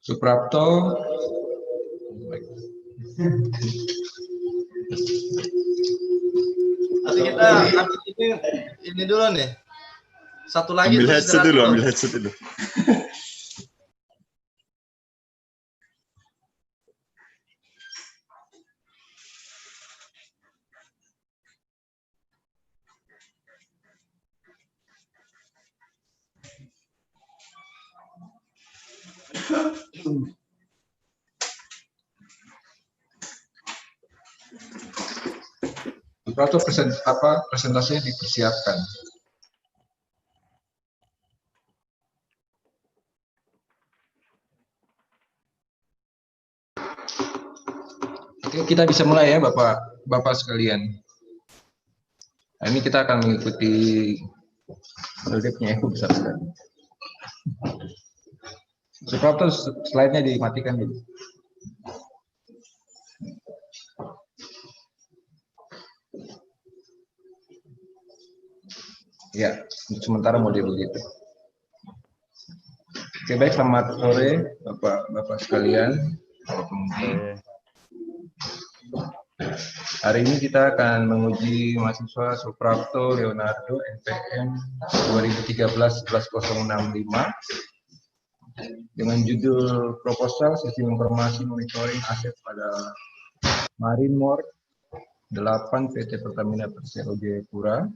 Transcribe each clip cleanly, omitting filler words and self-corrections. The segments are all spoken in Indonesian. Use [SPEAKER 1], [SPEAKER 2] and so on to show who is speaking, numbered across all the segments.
[SPEAKER 1] Suprapto.
[SPEAKER 2] Nanti kita habis ini dulu nih. Satu lagi
[SPEAKER 3] ambil headset dulu.
[SPEAKER 1] Suprapto presentasinya dipersiapkan. Oke, kita bisa mulai ya Bapak sekalian. Nah, ini kita akan mengikuti proyeknya ya, besar sekali. Suprapto, slide-nya dimatikan dulu. Ya, sementara mau begitu. Oke, baik, selamat sore Bapak sekalian. Hari ini kita akan menguji mahasiswa Suprapto Leonardo NPM 2013-11065 dengan judul proposal sistem informasi monitoring aset pada Marinmore 8 PT Pertamina Persero Jayapura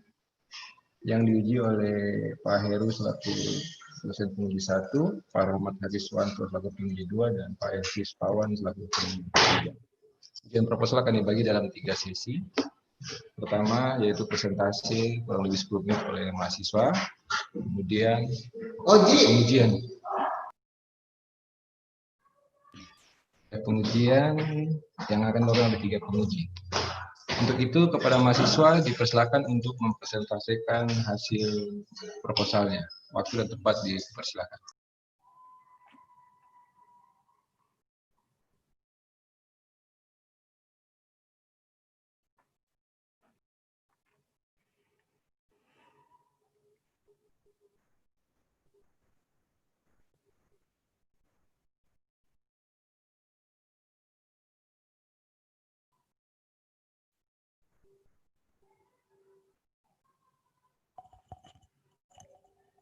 [SPEAKER 1] yang diuji oleh Pak Heru selaku dosen penguji 1, Pak Rahmat Hadiswanto selaku penguji 2, dan Pak Elvis Pawan selaku penguji 3. Ujian proposal akan dibagi dalam 3 sesi. Pertama yaitu presentasi kurang lebih 10 menit oleh mahasiswa, kemudian pengujian yang akan dilakukan oleh 3 penguji. Untuk itu kepada mahasiswa dipersilakan untuk mempresentasikan hasil proposalnya. Waktu dan tempat dipersilakan.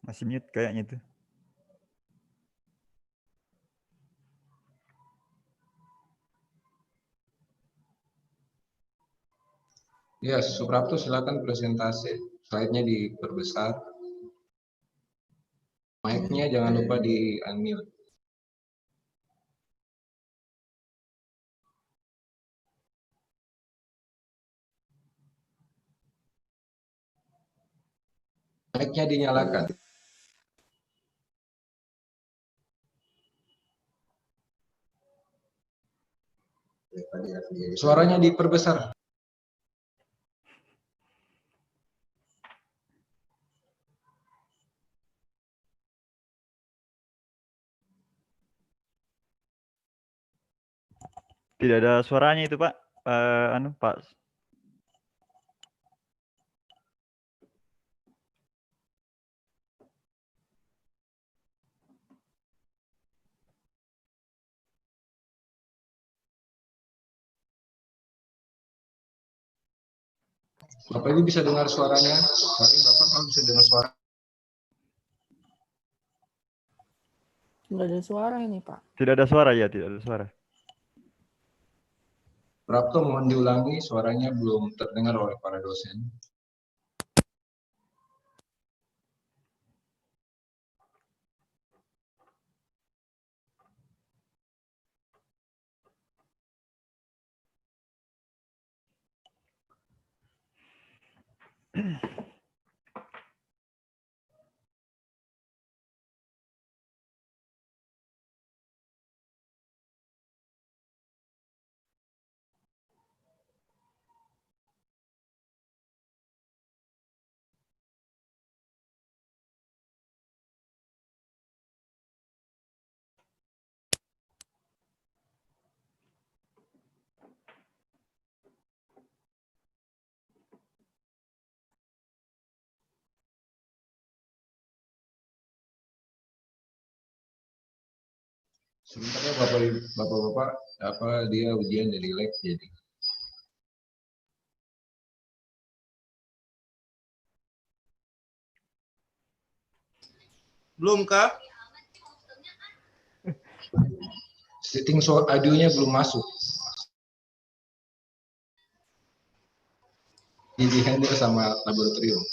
[SPEAKER 4] Masih mute kayaknya tuh.
[SPEAKER 1] Ya, Suprapto silakan presentasi. Slide-nya diperbesar. Mic-nya jangan lupa di-unmute. Mic-nya dinyalakan. Suaranya diperbesar.
[SPEAKER 4] Tidak ada suaranya itu, Pak. Pak.
[SPEAKER 1] Bapak Ibu bisa dengar suaranya? Sorry, Bapak kalau bisa dengar suara.
[SPEAKER 5] Nggak ada suara ini, Pak.
[SPEAKER 4] Tidak ada suara ya, tidak ada suara.
[SPEAKER 1] Suprapto mohon diulangi, suaranya belum terdengar oleh para dosen. Sebenarnya bapak-bapak apa dia ujian dari lab jadi.
[SPEAKER 2] Belum kah?
[SPEAKER 1] Setting audionya belum masuk. Di handle sama laboratorium.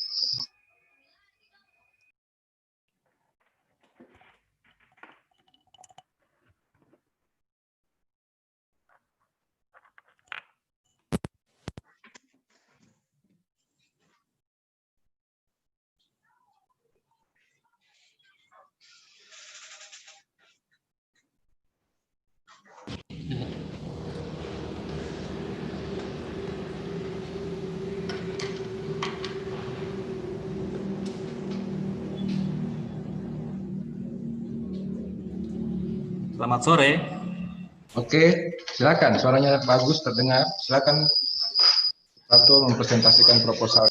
[SPEAKER 3] Selamat sore.
[SPEAKER 1] Oke, silakan. Suaranya bagus terdengar. Silakan Prato mempresentasikan proposal.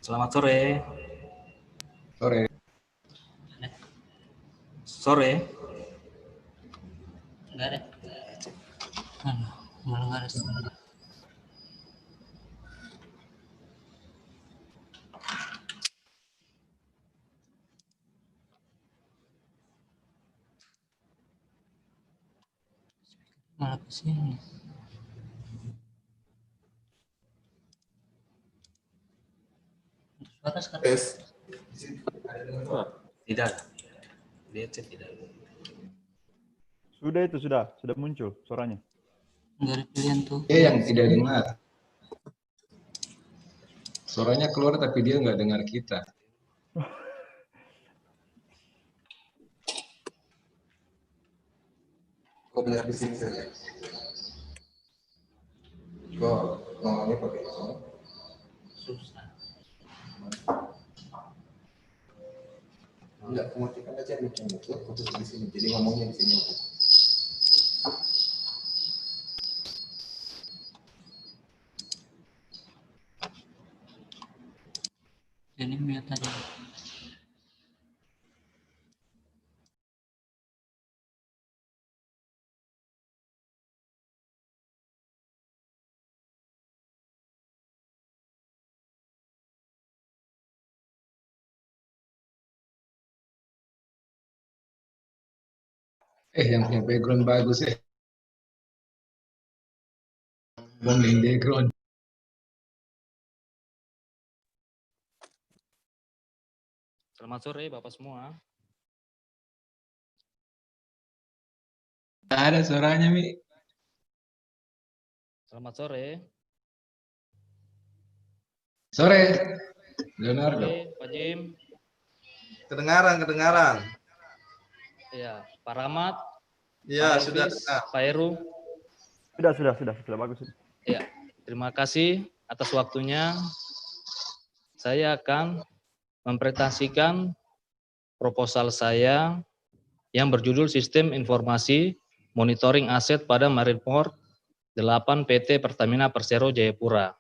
[SPEAKER 3] Selamat sore.
[SPEAKER 1] Sore.
[SPEAKER 3] Sore.
[SPEAKER 6] Enggak ada. Malah enggak ada. Malah kesini. Suara sekarang.
[SPEAKER 3] Tidak. Dia tidak.
[SPEAKER 4] Sudah muncul suaranya.
[SPEAKER 6] Enggak ada pilihan tuh.
[SPEAKER 1] Dia yang tidak dengar. Suaranya keluar tapi dia nggak dengar kita. Kok dengar di sini saja? Kok ngomongnya pakai ini?
[SPEAKER 6] Susah.
[SPEAKER 1] Enggak, kematikan aja mikirnya itu khusus di sini. Jadi ngomongnya di sini.
[SPEAKER 6] Ini mute aja.
[SPEAKER 1] Yang punya background bagus ya. Ngomongin background.
[SPEAKER 3] Selamat sore Bapak semua.
[SPEAKER 1] Nggak ada suaranya, Mi.
[SPEAKER 3] Selamat sore.
[SPEAKER 1] Sore, Leonardo.
[SPEAKER 3] Sore Pak Jim.
[SPEAKER 2] Kedengaran.
[SPEAKER 3] Ya, Pak Rahmat.
[SPEAKER 2] Ya,
[SPEAKER 3] Pak
[SPEAKER 2] sudah.
[SPEAKER 3] Elvis, Pak Heru.
[SPEAKER 4] Sudah bagus.
[SPEAKER 3] Ya, terima kasih atas waktunya. Saya akan mempresentasikan proposal saya yang berjudul Sistem Informasi Monitoring Aset pada Marineport 8 PT Pertamina Persero Jayapura.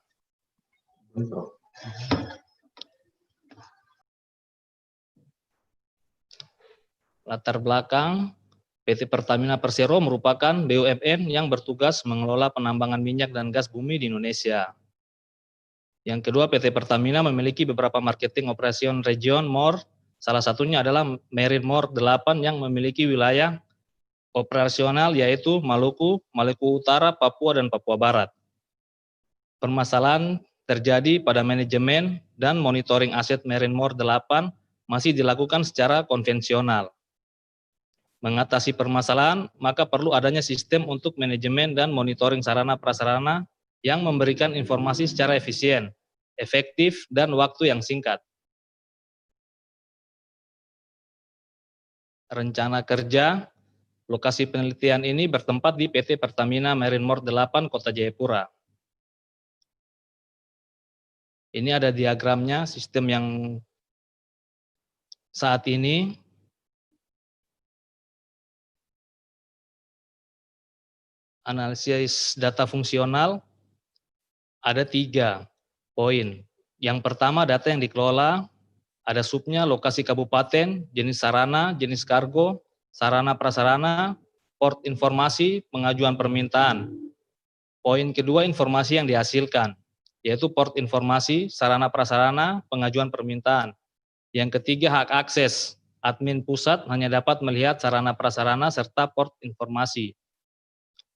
[SPEAKER 3] Latar belakang, PT Pertamina Persero merupakan BUMN yang bertugas mengelola penambangan minyak dan gas bumi di Indonesia. Yang kedua, PT Pertamina memiliki beberapa marketing operation region MOR, salah satunya adalah Marineport 8 yang memiliki wilayah operasional yaitu Maluku, Maluku Utara, Papua, dan Papua Barat. Permasalahan terjadi pada manajemen dan monitoring aset Marineport 8 masih dilakukan secara konvensional. Mengatasi permasalahan, maka perlu adanya sistem untuk manajemen dan monitoring sarana prasarana yang memberikan informasi secara efisien, efektif, dan waktu yang singkat. Rencana kerja, lokasi penelitian ini bertempat di PT Pertamina Marineport 8 Kota Jayapura. Ini ada diagramnya, sistem yang saat ini analisis data fungsional ada 3. poin. Yang pertama, data yang dikelola, ada subnya, lokasi kabupaten, jenis sarana, jenis kargo, sarana prasarana, port informasi, pengajuan permintaan. Poin kedua, informasi yang dihasilkan, yaitu port informasi, sarana prasarana, pengajuan permintaan. Yang ketiga, hak akses. Admin pusat hanya dapat melihat sarana prasarana serta port informasi.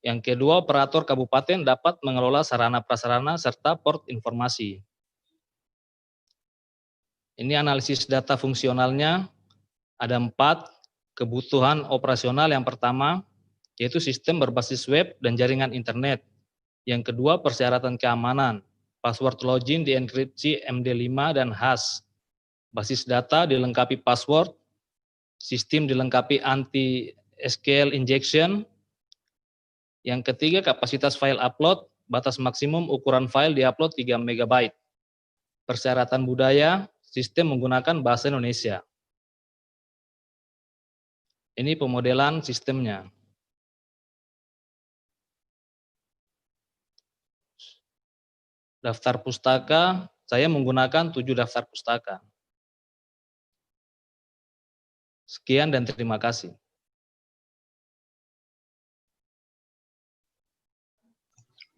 [SPEAKER 3] Yang kedua, operator kabupaten dapat mengelola sarana prasarana serta port informasi. Ini analisis data fungsionalnya, ada 4 kebutuhan operasional. Yang pertama, yaitu sistem berbasis web dan jaringan internet. Yang kedua, persyaratan keamanan, password login dienkripsi MD5 dan hash. Basis data dilengkapi password, sistem dilengkapi anti-SQL injection. Yang ketiga, kapasitas file upload, batas maksimum ukuran file diupload 3 MB. Persyaratan budaya, sistem menggunakan bahasa Indonesia. Ini pemodelan sistemnya. Daftar pustaka, saya menggunakan 7 daftar pustaka. Sekian dan terima kasih.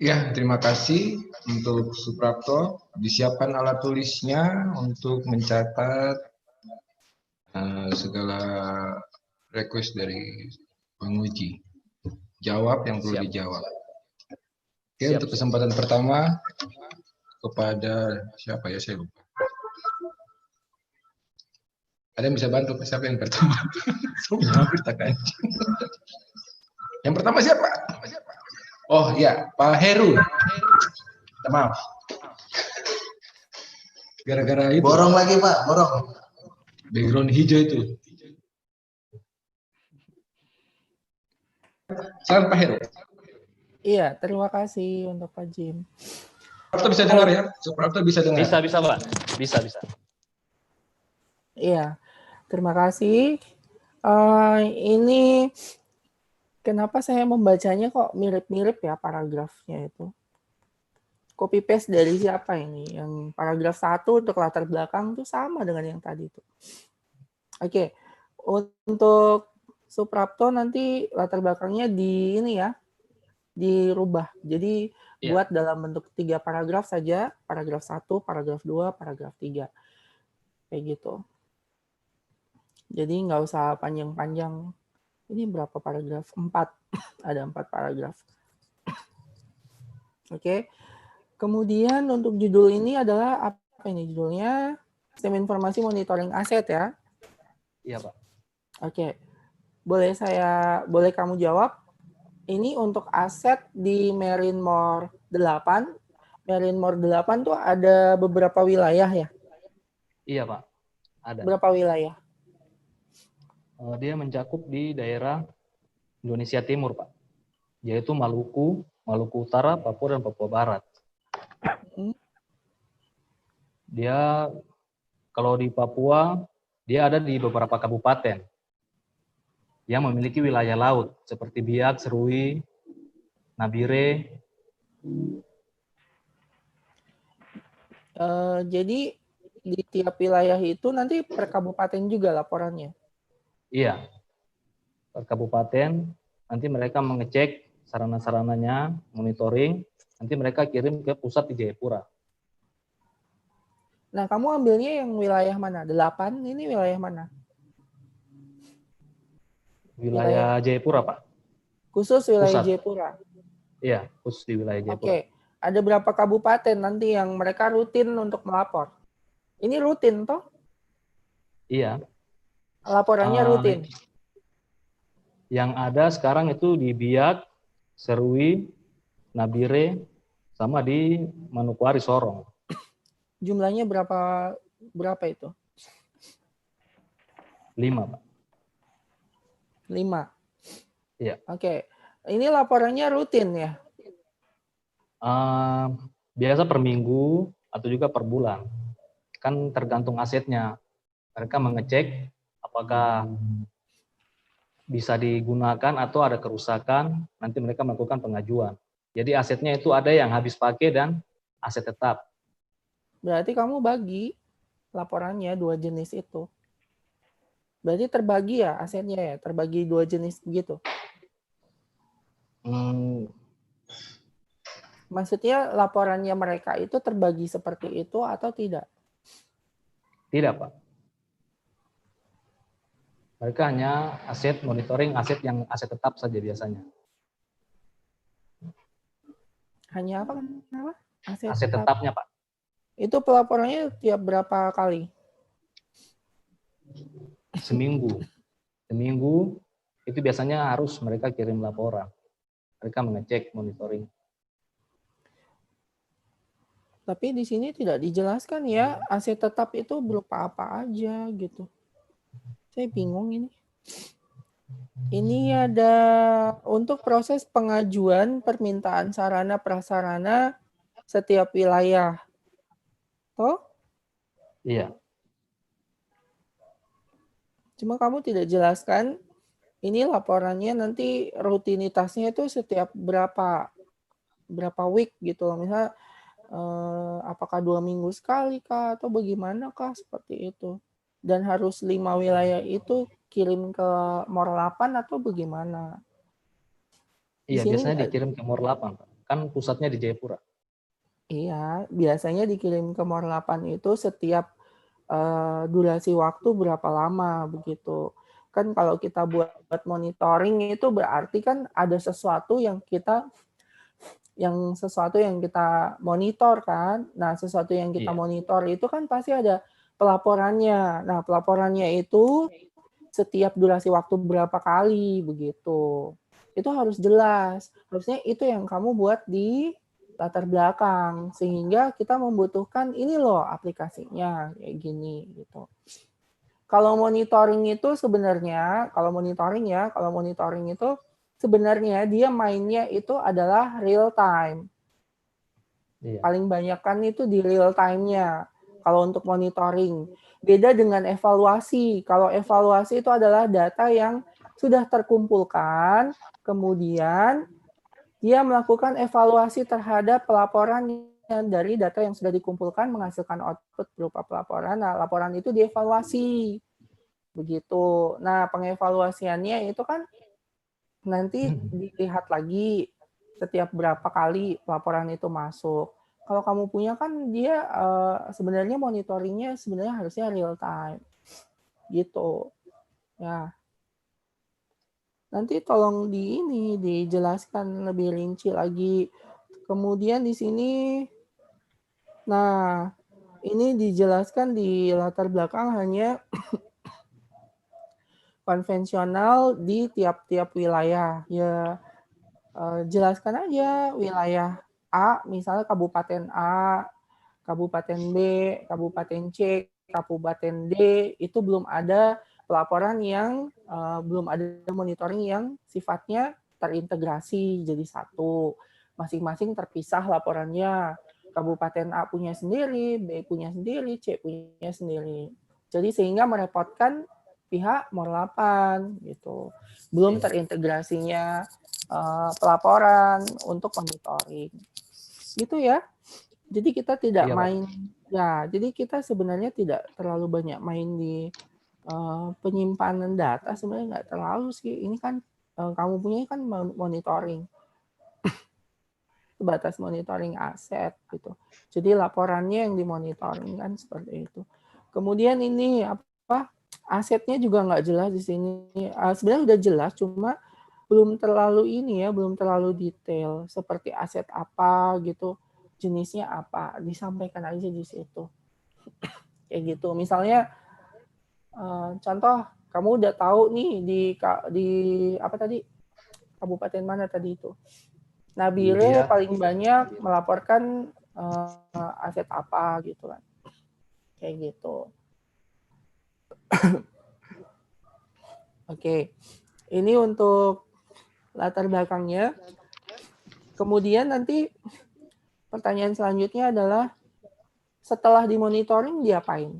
[SPEAKER 1] Ya, terima kasih untuk Suprapto. Disiapkan alat tulisnya untuk mencatat segala request dari penguji. Jawab yang perlu
[SPEAKER 3] Siap.
[SPEAKER 1] dijawab. Oke,
[SPEAKER 3] Siap.
[SPEAKER 1] untuk kesempatan pertama kepada siapa ya, saya lupa. Ada yang bisa bantu siapa yang pertama? Semua kita kancing. Yang pertama siapa? Oh ya, Pak Heru. Maaf. Gara-gara itu.
[SPEAKER 2] Borong lagi Pak, borong.
[SPEAKER 1] Background hijau itu. Silakan Pak Heru.
[SPEAKER 5] Iya, terima kasih untuk Pak Jim.
[SPEAKER 1] Suprapto bisa dengar ya? Suprapto bisa dengar.
[SPEAKER 3] Bisa, Pak. Bisa.
[SPEAKER 5] Iya, terima kasih. Ini kenapa saya membacanya kok mirip-mirip ya paragrafnya itu? Copy paste dari siapa ini? Yang paragraf 1 untuk latar belakang tuh sama dengan yang tadi itu. Oke, untuk Suprapto nanti latar belakangnya di ini ya, dirubah. Jadi buat dalam bentuk 3 paragraf saja, paragraf 1, paragraf 2, paragraf 3. Kayak gitu. Jadi nggak usah panjang-panjang. Ini berapa paragraf? 4. Ada 4 paragraf. Oke. Kemudian untuk judul ini adalah apa ini judulnya? Sistem Informasi Monitoring Aset ya.
[SPEAKER 3] Iya, Pak.
[SPEAKER 5] Oke. Boleh kamu jawab? Ini untuk aset di Marinmore 8. Marinmore 8 tuh ada beberapa wilayah ya?
[SPEAKER 3] Iya, Pak. Ada.
[SPEAKER 5] Berapa wilayah?
[SPEAKER 3] Dia mencakup di daerah Indonesia Timur, Pak. Yaitu Maluku, Maluku Utara, Papua, dan Papua Barat. Dia kalau di Papua, dia ada di beberapa kabupaten yang memiliki wilayah laut seperti Biak, Serui, Nabire.
[SPEAKER 5] Jadi di tiap wilayah itu nanti per kabupaten juga laporannya?
[SPEAKER 3] Iya, per kabupaten nanti mereka mengecek sarana-sarananya, monitoring, nanti mereka kirim ke pusat di Jayapura.
[SPEAKER 5] Nah, kamu ambilnya yang wilayah mana? 8 ini wilayah mana?
[SPEAKER 3] Wilayah Jayapura, Pak.
[SPEAKER 5] Khusus wilayah
[SPEAKER 3] Pusat.
[SPEAKER 5] Jayapura?
[SPEAKER 3] Iya, khusus di wilayah Jayapura.
[SPEAKER 5] Oke. Ada berapa kabupaten nanti yang mereka rutin untuk melapor? Ini rutin toh?
[SPEAKER 3] Iya.
[SPEAKER 5] Laporannya rutin?
[SPEAKER 3] Yang ada sekarang itu di Biak, Serui, Nabire, sama di Manokwari, Sorong.
[SPEAKER 5] Jumlahnya berapa itu?
[SPEAKER 3] 5, Pak.
[SPEAKER 5] 5.
[SPEAKER 3] Iya.
[SPEAKER 5] Oke. Ini laporannya rutin ya?
[SPEAKER 3] Biasa per minggu atau juga per bulan. Kan tergantung asetnya. Mereka mengecek apakah bisa digunakan atau ada kerusakan, nanti mereka melakukan pengajuan. Jadi asetnya itu ada yang habis pakai dan aset tetap.
[SPEAKER 5] Berarti kamu bagi laporannya 2 jenis itu. Berarti terbagi ya asetnya ya, terbagi 2 jenis begitu. Maksudnya laporannya mereka itu terbagi seperti itu atau tidak?
[SPEAKER 3] Tidak, Pak. Mereka hanya aset monitoring, aset yang aset tetap saja biasanya.
[SPEAKER 5] Hanya apa? Kenapa?
[SPEAKER 3] Aset tetapnya, Pak.
[SPEAKER 5] Itu pelaporannya tiap berapa kali?
[SPEAKER 3] Seminggu. Seminggu itu biasanya harus mereka kirim laporan. Mereka mengecek monitoring.
[SPEAKER 5] Tapi di sini tidak dijelaskan ya aset tetap itu berupa apa aja gitu. Saya bingung ini. Ini ada untuk proses pengajuan permintaan sarana prasarana setiap wilayah. Toh?
[SPEAKER 3] Iya.
[SPEAKER 5] Cuma kamu tidak jelaskan ini laporannya nanti rutinitasnya itu setiap berapa week gitu loh. Misal apakah 2 minggu sekali kah atau bagaimana kah seperti itu. Dan harus 5 wilayah itu kirim ke Mor 8 atau bagaimana? Di
[SPEAKER 3] Iya,
[SPEAKER 5] sini
[SPEAKER 3] biasanya dikirim ke Mor 8, Pak. Kan pusatnya di Jayapura.
[SPEAKER 5] iya, biasanya dikirim ke Mor 8 itu setiap durasi waktu berapa lama begitu. Kan kalau kita buat monitoring itu berarti kan ada sesuatu yang kita monitor kan. Nah, sesuatu yang kita
[SPEAKER 3] Iya.
[SPEAKER 5] monitor itu kan pasti ada pelaporannya. Nah, pelaporannya itu setiap durasi waktu berapa kali begitu. Itu harus jelas. Harusnya itu yang kamu buat di latar belakang sehingga kita membutuhkan ini loh aplikasinya kayak gini gitu. Kalau monitoring itu sebenarnya sebenarnya dia mainnya itu adalah real time.
[SPEAKER 3] Iya.
[SPEAKER 5] Paling banyak kan itu di real time-nya kalau untuk monitoring. Beda dengan evaluasi. Kalau evaluasi itu adalah data yang sudah terkumpulkan, kemudian dia melakukan evaluasi terhadap pelaporan dari data yang sudah dikumpulkan menghasilkan output berupa pelaporan. Nah, laporan itu dievaluasi. Begitu. Nah, pengevaluasiannya itu kan nanti dilihat lagi setiap berapa kali laporan itu masuk. Kalau kamu punya kan dia sebenarnya monitoringnya sebenarnya harusnya real time. Gitu. Ya. Nanti tolong dijelaskan lebih rinci lagi. Kemudian di sini, nah ini dijelaskan di latar belakang hanya konvensional di tiap-tiap wilayah. Ya jelaskan aja wilayah A, misalnya Kabupaten A, Kabupaten B, Kabupaten C, Kabupaten D, itu belum ada pelaporan yang belum ada monitoring yang sifatnya terintegrasi jadi satu. Masing-masing terpisah laporannya. Kabupaten A punya sendiri, B punya sendiri, C punya sendiri. Jadi sehingga merepotkan pihak Mor 8 gitu. Belum terintegrasinya pelaporan untuk monitoring. Gitu ya. Jadi kita tidak
[SPEAKER 3] Iya, Pak.
[SPEAKER 5] main ya, jadi kita sebenarnya tidak terlalu banyak main di penyimpanan data sebenarnya nggak terlalu sih. Ini kan kamu punya kan monitoring. Sebatas monitoring aset gitu. Jadi laporannya yang dimonitoring kan seperti itu. Kemudian ini apa? Asetnya juga nggak jelas di sini. Sebenarnya udah jelas cuma belum terlalu belum terlalu detail seperti aset apa gitu, jenisnya apa, disampaikan aja di situ. Kayak gitu. Misalnya contoh kamu udah tahu nih di apa tadi? Kabupaten mana tadi itu? Nabire paling banyak melaporkan aset apa gitu kan. Kayak gitu. Oke. Ini untuk latar belakangnya. Kemudian nanti pertanyaan selanjutnya adalah setelah dimonitoring diapain?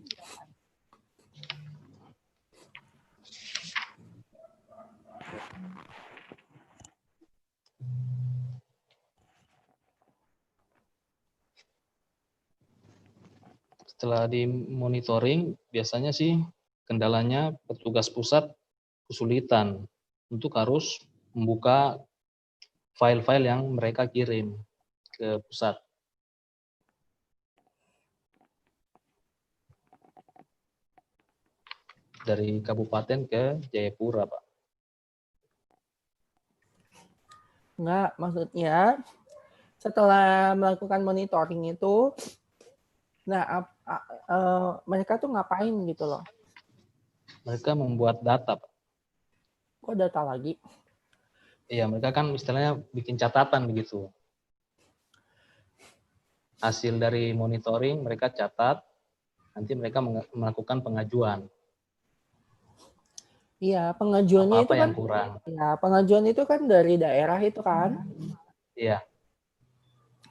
[SPEAKER 3] Setelah dimonitoring, biasanya sih kendalanya petugas pusat kesulitan untuk harus membuka file-file yang mereka kirim ke pusat. Dari kabupaten ke Jayapura, Pak.
[SPEAKER 5] Enggak, maksudnya setelah melakukan monitoring itu, nah mereka tuh ngapain gitu loh?
[SPEAKER 3] Mereka membuat data, Pak.
[SPEAKER 5] Kok data lagi?
[SPEAKER 3] Iya, mereka kan istilahnya bikin catatan begitu. Hasil dari monitoring mereka catat, nanti mereka melakukan pengajuan.
[SPEAKER 5] Iya, pengajuannya itu
[SPEAKER 3] Apa-apa
[SPEAKER 5] kan,
[SPEAKER 3] yang kurang.
[SPEAKER 5] ya pengajuan itu kan dari daerah itu kan.
[SPEAKER 3] Iya,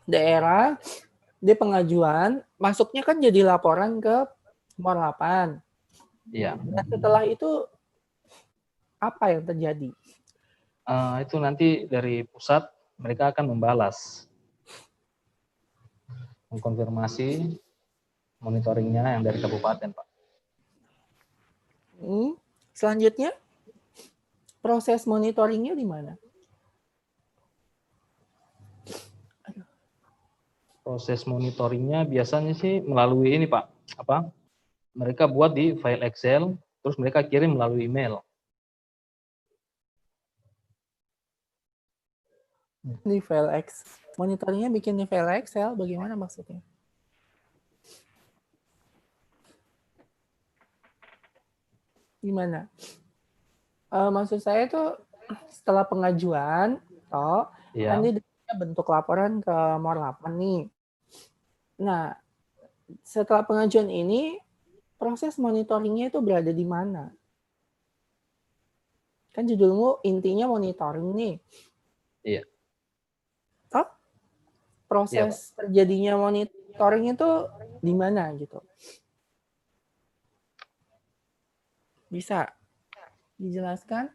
[SPEAKER 5] Daerah, di pengajuan, masuknya kan jadi laporan ke Mor 8.
[SPEAKER 3] iya.
[SPEAKER 5] Dan setelah itu, apa yang terjadi?
[SPEAKER 3] Itu nanti dari pusat mereka akan membalas, mengkonfirmasi monitoringnya yang dari kabupaten, Pak.
[SPEAKER 5] Selanjutnya, proses monitoringnya di mana?
[SPEAKER 3] Proses monitoringnya biasanya sih melalui ini, Pak. Mereka buat di file Excel, terus mereka kirim melalui email.
[SPEAKER 5] Di file Excel. Monitoringnya bikin di file Excel, bagaimana maksudnya? Gimana? Maksud saya tuh setelah pengajuan,
[SPEAKER 3] Iya.
[SPEAKER 5] kan dia bentuk laporan ke Mor 8 nih. Nah, setelah pengajuan ini, proses monitoringnya itu berada di mana? Kan judulmu intinya monitoring nih.
[SPEAKER 3] Iya.
[SPEAKER 5] Toh, proses terjadinya monitoring itu di mana gitu? Bisa dijelaskan?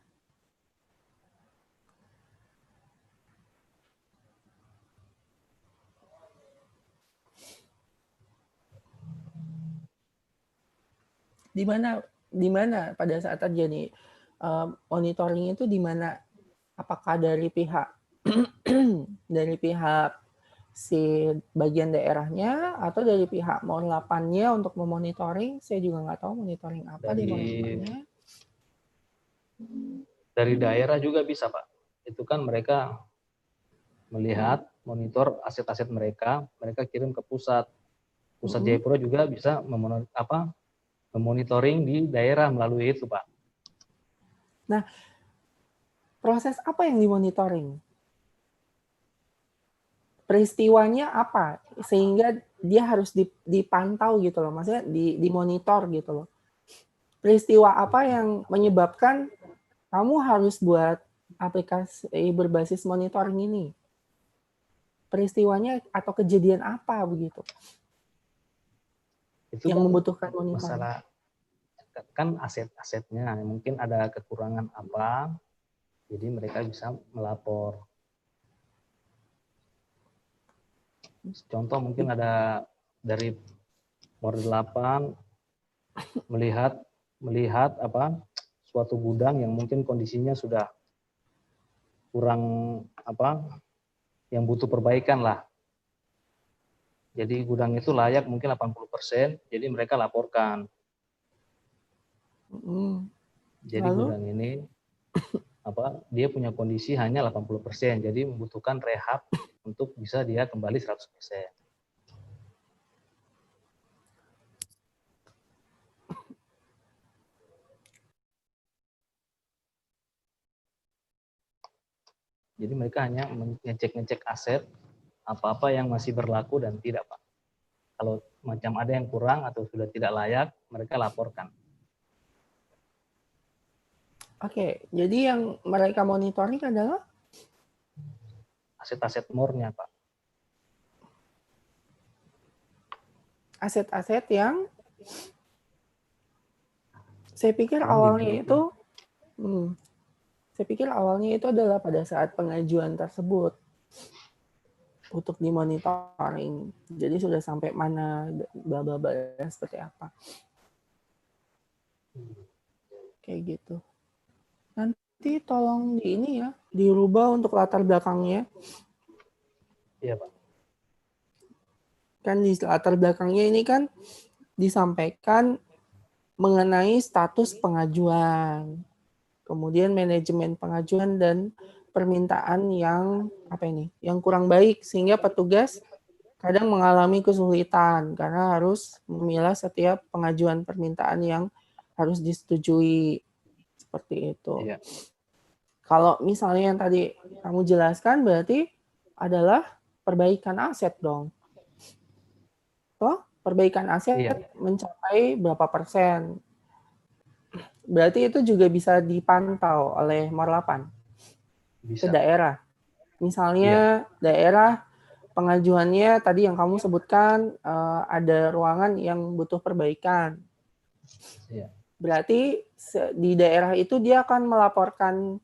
[SPEAKER 5] Di mana pada saat terjadi monitoring itu di mana? Apakah dari pihak si bagian daerahnya atau dari pihak Mor 8-nya untuk memonitoring? Saya juga nggak tahu monitoring apa di Mor 8-nya.
[SPEAKER 3] Dari daerah juga bisa, Pak. Itu kan mereka melihat, monitor aset-aset mereka kirim ke pusat. Pusat Jayapura juga bisa memonitoring di daerah melalui itu, Pak.
[SPEAKER 5] Nah, proses apa yang dimonitoring? Peristiwanya apa sehingga dia harus dipantau gitu loh, maksudnya dimonitor gitu loh. Peristiwa apa yang menyebabkan kamu harus buat aplikasi berbasis monitoring ini? Peristiwanya atau kejadian apa begitu?
[SPEAKER 3] Itu
[SPEAKER 5] yang
[SPEAKER 3] kan
[SPEAKER 5] membutuhkan monitoring.
[SPEAKER 3] Masalah kan aset-asetnya mungkin ada kekurangan apa, jadi mereka bisa melapor. Contoh mungkin ada dari Mor 8 melihat suatu gudang yang mungkin kondisinya sudah kurang yang butuh perbaikan lah. Jadi gudang itu layak mungkin 80%, jadi mereka laporkan. Jadi
[SPEAKER 5] Lalu?
[SPEAKER 3] gudang ini dia punya kondisi hanya 80%, jadi membutuhkan rehab untuk bisa dia kembali 100%. Jadi mereka hanya ngecek aset apa-apa yang masih berlaku dan tidak, Pak. Kalau macam ada yang kurang atau sudah tidak layak, mereka laporkan.
[SPEAKER 5] Oke, jadi yang mereka monitoring adalah
[SPEAKER 3] aset-aset Mornya, Pak.
[SPEAKER 5] Aset-aset yang saya pikir awalnya itu adalah pada saat pengajuan tersebut. untuk dimonitoring. Jadi sudah sampai mana, bla bla bla seperti apa. Kayak gitu. Nanti tolong di ini ya, dirubah untuk latar belakangnya.
[SPEAKER 3] Iya, Pak.
[SPEAKER 5] Kan di latar belakangnya ini kan disampaikan mengenai status pengajuan, kemudian manajemen pengajuan dan permintaan yang yang kurang baik, sehingga petugas kadang mengalami kesulitan karena harus memilah setiap pengajuan permintaan yang harus disetujui, seperti itu.
[SPEAKER 3] Iya.
[SPEAKER 5] Kalau misalnya yang tadi kamu jelaskan berarti adalah perbaikan aset dong. Toh, perbaikan aset
[SPEAKER 3] Iya.
[SPEAKER 5] mencapai berapa persen? Berarti itu juga bisa dipantau oleh Morlapan ke
[SPEAKER 3] Bisa.
[SPEAKER 5] daerah. Misalnya daerah pengajuannya tadi yang kamu sebutkan ada ruangan yang butuh perbaikan.
[SPEAKER 3] Iya.
[SPEAKER 5] Berarti di daerah itu dia akan melaporkan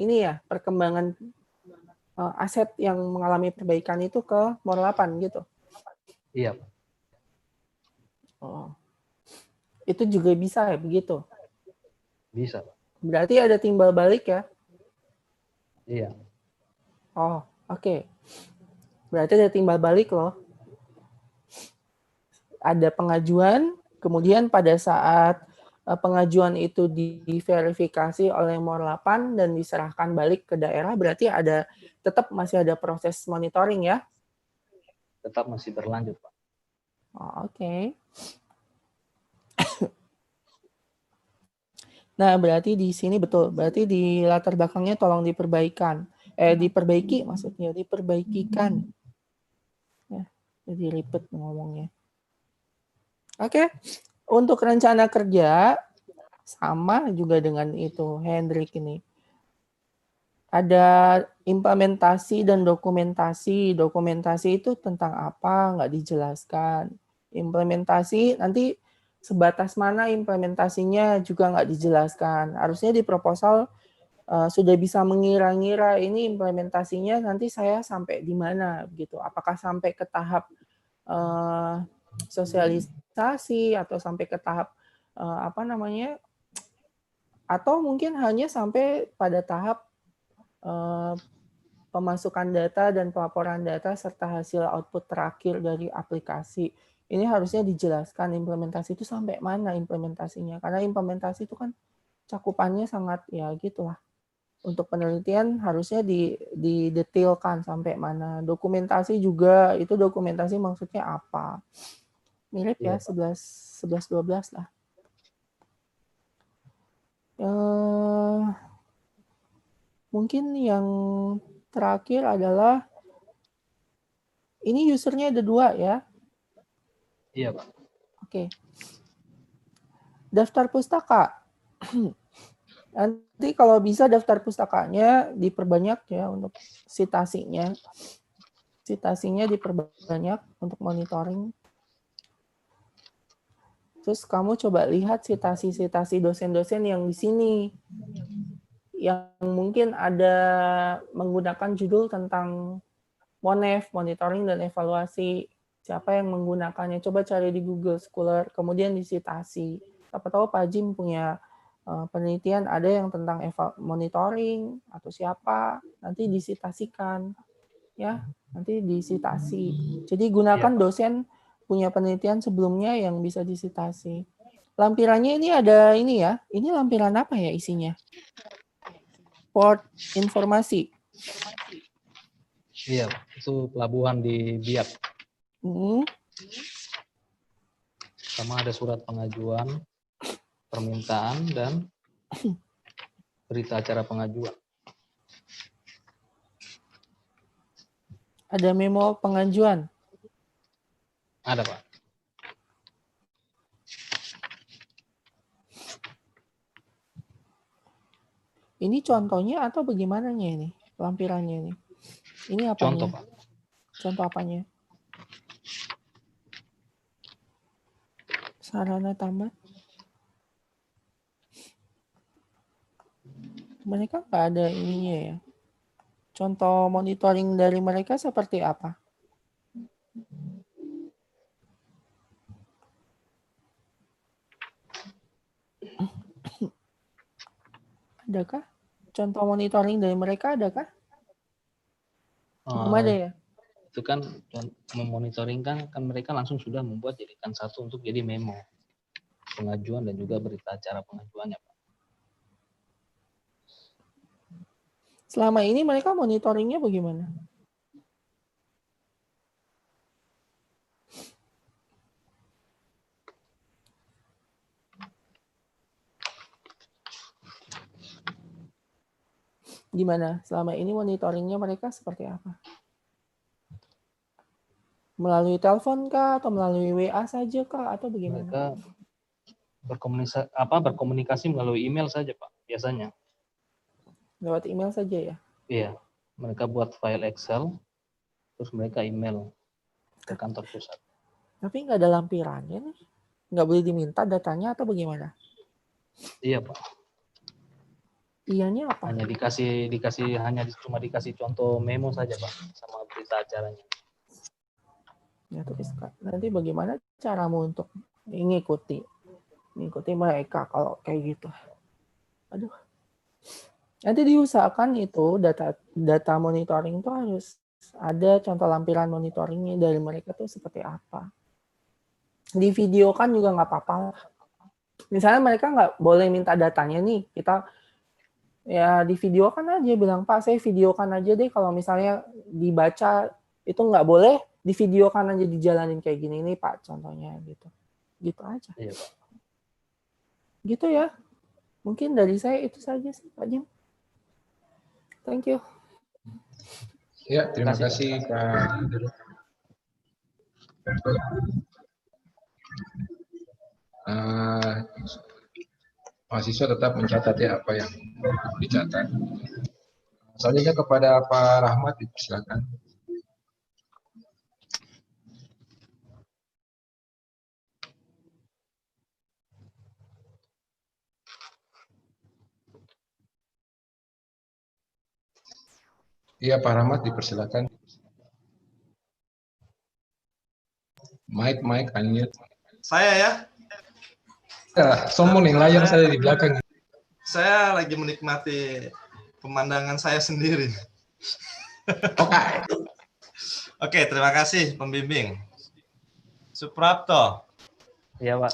[SPEAKER 5] ini ya, perkembangan aset yang mengalami perbaikan itu ke Morlapan gitu.
[SPEAKER 3] Iya, Pak.
[SPEAKER 5] Oh. Itu juga bisa ya begitu.
[SPEAKER 3] Bisa, Pak.
[SPEAKER 5] Berarti ada timbal balik ya?
[SPEAKER 3] Iya.
[SPEAKER 5] Oh, oke. Berarti ada timbal balik loh. Ada pengajuan, kemudian pada saat pengajuan itu diverifikasi oleh Morlapan dan diserahkan balik ke daerah, berarti tetap masih ada proses monitoring ya?
[SPEAKER 3] Tetap masih berlanjut, Pak.
[SPEAKER 5] Oh, oke. Nah, berarti di sini betul. Berarti di latar belakangnya tolong diperbaikan. Diperbaiki maksudnya, diperbaikikan. Ya, jadi ribet ngomongnya. Oke. Untuk rencana kerja, sama juga dengan itu, Hendrik ini. Ada implementasi dan dokumentasi. Dokumentasi itu tentang apa? Nggak dijelaskan. Implementasi nanti sebatas mana implementasinya juga nggak dijelaskan. Harusnya di proposal sudah bisa mengira-ngira ini implementasinya nanti saya sampai di mana gitu. Apakah sampai ke tahap sosialisasi atau sampai ke tahap atau mungkin hanya sampai pada tahap pemasukan data dan pelaporan data serta hasil output terakhir dari aplikasi. Ini harusnya dijelaskan implementasi itu sampai mana implementasinya. Karena implementasi itu kan cakupannya sangat ya gitulah. Untuk penelitian harusnya didetailkan sampai mana. Dokumentasi juga, itu dokumentasi maksudnya apa. Mirip ya, 11-12 lah. Mungkin yang terakhir adalah ini usernya ada 2 ya.
[SPEAKER 3] Iya, Pak.
[SPEAKER 5] Oke. Daftar pustaka. Nanti kalau bisa daftar pustakanya diperbanyak ya untuk citasinya. Citasinya diperbanyak untuk monitoring. Terus kamu coba lihat citasi-citasi dosen-dosen yang di sini. Yang mungkin ada menggunakan judul tentang MONEV, monitoring dan evaluasi. Siapa yang menggunakannya? Coba cari di Google Scholar, kemudian disitasi. Siapa tahu Pak Jim punya penelitian ada yang tentang monitoring atau siapa, nanti disitasikan. Ya, nanti disitasi. Jadi gunakan dosen punya penelitian sebelumnya yang bisa disitasi. Lampirannya ini ada ini ya. Ini lampiran apa ya isinya? Port informasi.
[SPEAKER 3] Iya, itu pelabuhan di Biak. Sama ada surat pengajuan, permintaan, dan berita acara pengajuan.
[SPEAKER 5] Ada memo pengajuan.
[SPEAKER 3] Ada, Pak.
[SPEAKER 5] Ini contohnya atau bagaimananya ini? Lampirannya ini. Ini apanya?
[SPEAKER 3] Contoh, Pak.
[SPEAKER 5] Contoh apanya? Sarana tambat. Mereka nggak ada ininya ya. Contoh monitoring dari mereka seperti apa? Adakah? Contoh monitoring dari mereka adakah? Belum ada ya?
[SPEAKER 3] Itu kan memonitoring kan mereka langsung sudah membuat jadikan satu untuk jadi memo pengajuan dan juga berita acara pengajuannya, Pak.
[SPEAKER 5] Selama ini mereka monitoringnya bagaimana? Gimana? Selama ini monitoringnya mereka seperti apa? Melalui telepon kah atau melalui WA saja kah atau bagaimana?
[SPEAKER 3] Mereka berkomunikasi melalui email saja, Pak, biasanya.
[SPEAKER 5] Lewat email saja ya?
[SPEAKER 3] Iya, mereka buat file Excel, terus mereka email ke kantor pusat.
[SPEAKER 5] Tapi nggak ada lampirannya nih? Nggak boleh diminta datanya atau bagaimana?
[SPEAKER 3] Iya, Pak.
[SPEAKER 5] Iyanya apa?
[SPEAKER 3] Hanya cuma dikasih contoh memo saja, Pak, sama berita acaranya.
[SPEAKER 5] Ya, terus nanti bagaimana caramu untuk mengikuti mereka kalau kayak gitu? Aduh. Nanti diusahakan itu data monitoring itu harus ada contoh lampiran monitoringnya dari mereka tuh seperti apa. Di video kan juga nggak apa-apa lah. Misalnya mereka nggak boleh minta datanya nih, kita ya di video kan aja bilang, Pak saya videokan aja deh kalau misalnya dibaca itu nggak boleh, di video kan aja dijalanin kayak gini nih Pak contohnya gitu. Gitu aja.
[SPEAKER 3] Iya, Pak.
[SPEAKER 5] Gitu ya. Mungkin dari saya itu saja sih Pak Jim. Thank you.
[SPEAKER 1] Ya, terima kasih Pak. Mahasiswa tetap mencatat ya apa yang dicatat. Selanjutnya kepada Pak Rahmat, silakan. Iya Pak Rahmat, dipersilakan. Mic, unmute.
[SPEAKER 2] Saya ya?
[SPEAKER 1] Ya, sombong nih, layar saya di belakang.
[SPEAKER 2] Saya lagi menikmati pemandangan saya sendiri.
[SPEAKER 1] Oke.
[SPEAKER 2] Oke, terima kasih pembimbing. Suprapto.
[SPEAKER 3] Iya, Pak.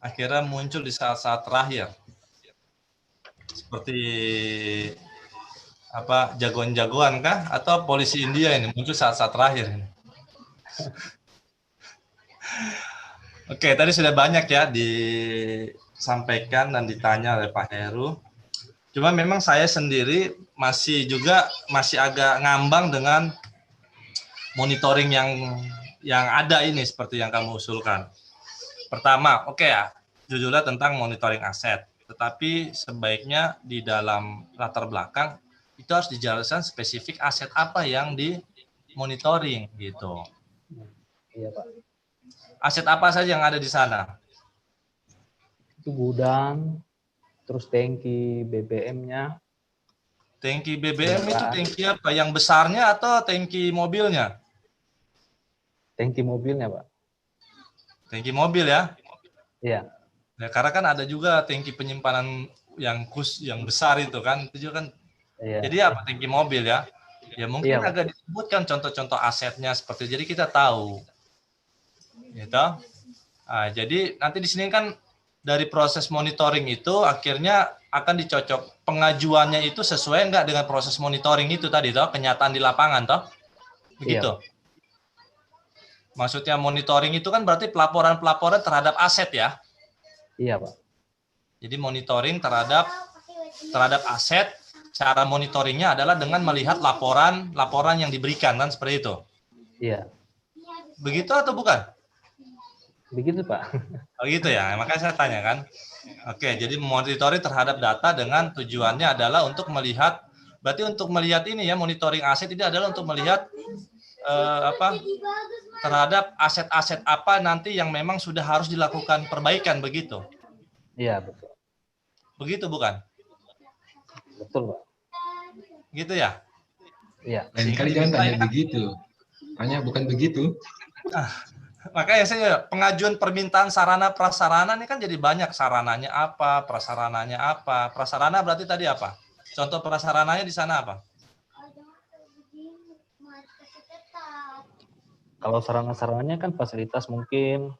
[SPEAKER 2] Akhirnya muncul di saat-saat terakhir. Seperti apa, jagoan-jagoan kah? Atau polisi India ini muncul saat-saat terakhir ini? Oke, tadi sudah banyak ya disampaikan dan ditanya oleh Pak Heru. Cuma memang saya sendiri masih agak ngambang dengan monitoring yang ada ini seperti yang kamu usulkan. Pertama, oke ya, judulnya tentang monitoring aset. Tetapi sebaiknya di dalam latar belakang itu harus dijelaskan spesifik aset apa yang dimonitoring gitu.
[SPEAKER 3] Iya, Pak.
[SPEAKER 2] Aset apa saja yang ada di sana?
[SPEAKER 3] Itu gudang, terus tangki BBM-nya.
[SPEAKER 2] Tangki BBM itu tangki apa? Yang besarnya atau tangki mobilnya?
[SPEAKER 3] Tangki mobilnya, Pak.
[SPEAKER 2] Tangki mobil ya?
[SPEAKER 3] Iya.
[SPEAKER 2] Ya, karena kan ada juga tangki penyimpanan yang besar itu kan, itu juga kan.
[SPEAKER 3] Iya.
[SPEAKER 2] Jadi apa tangki mobil ya? Ya mungkin agak disebutkan contoh-contoh asetnya seperti, jadi kita tahu. Gitu. Nah, jadi nanti di sini kan dari proses monitoring itu akhirnya akan dicocok pengajuannya itu sesuai enggak dengan proses monitoring itu tadi toh, kenyataan di lapangan toh. Begitu. Iya. Maksudnya monitoring itu kan berarti pelaporan-pelaporan terhadap aset ya.
[SPEAKER 3] Iya, Pak.
[SPEAKER 2] Jadi monitoring terhadap aset, cara monitoringnya adalah dengan melihat laporan yang diberikan kan seperti itu.
[SPEAKER 3] Iya.
[SPEAKER 2] Begitu atau bukan?
[SPEAKER 3] Begitu, Pak.
[SPEAKER 2] Oh gitu ya, makanya saya tanya kan. Oke, jadi monitoring terhadap data dengan tujuannya adalah untuk melihat, berarti untuk melihat ini ya, monitoring aset ini adalah untuk melihat terhadap aset-aset apa nanti yang memang sudah harus dilakukan perbaikan begitu.
[SPEAKER 3] Iya, betul.
[SPEAKER 2] Begitu bukan?
[SPEAKER 3] Betul, Pak.
[SPEAKER 2] Gitu ya?
[SPEAKER 3] Iya.
[SPEAKER 1] Lain kali jangan tanya begitu. Tanya bukan begitu.
[SPEAKER 2] Makanya saya pengajuan permintaan sarana prasarana ini kan jadi banyak, sarananya apa, prasarananya apa. Prasarana berarti tadi apa? Contoh prasarananya di sana apa?
[SPEAKER 3] Kalau sarana-sarananya kan fasilitas mungkin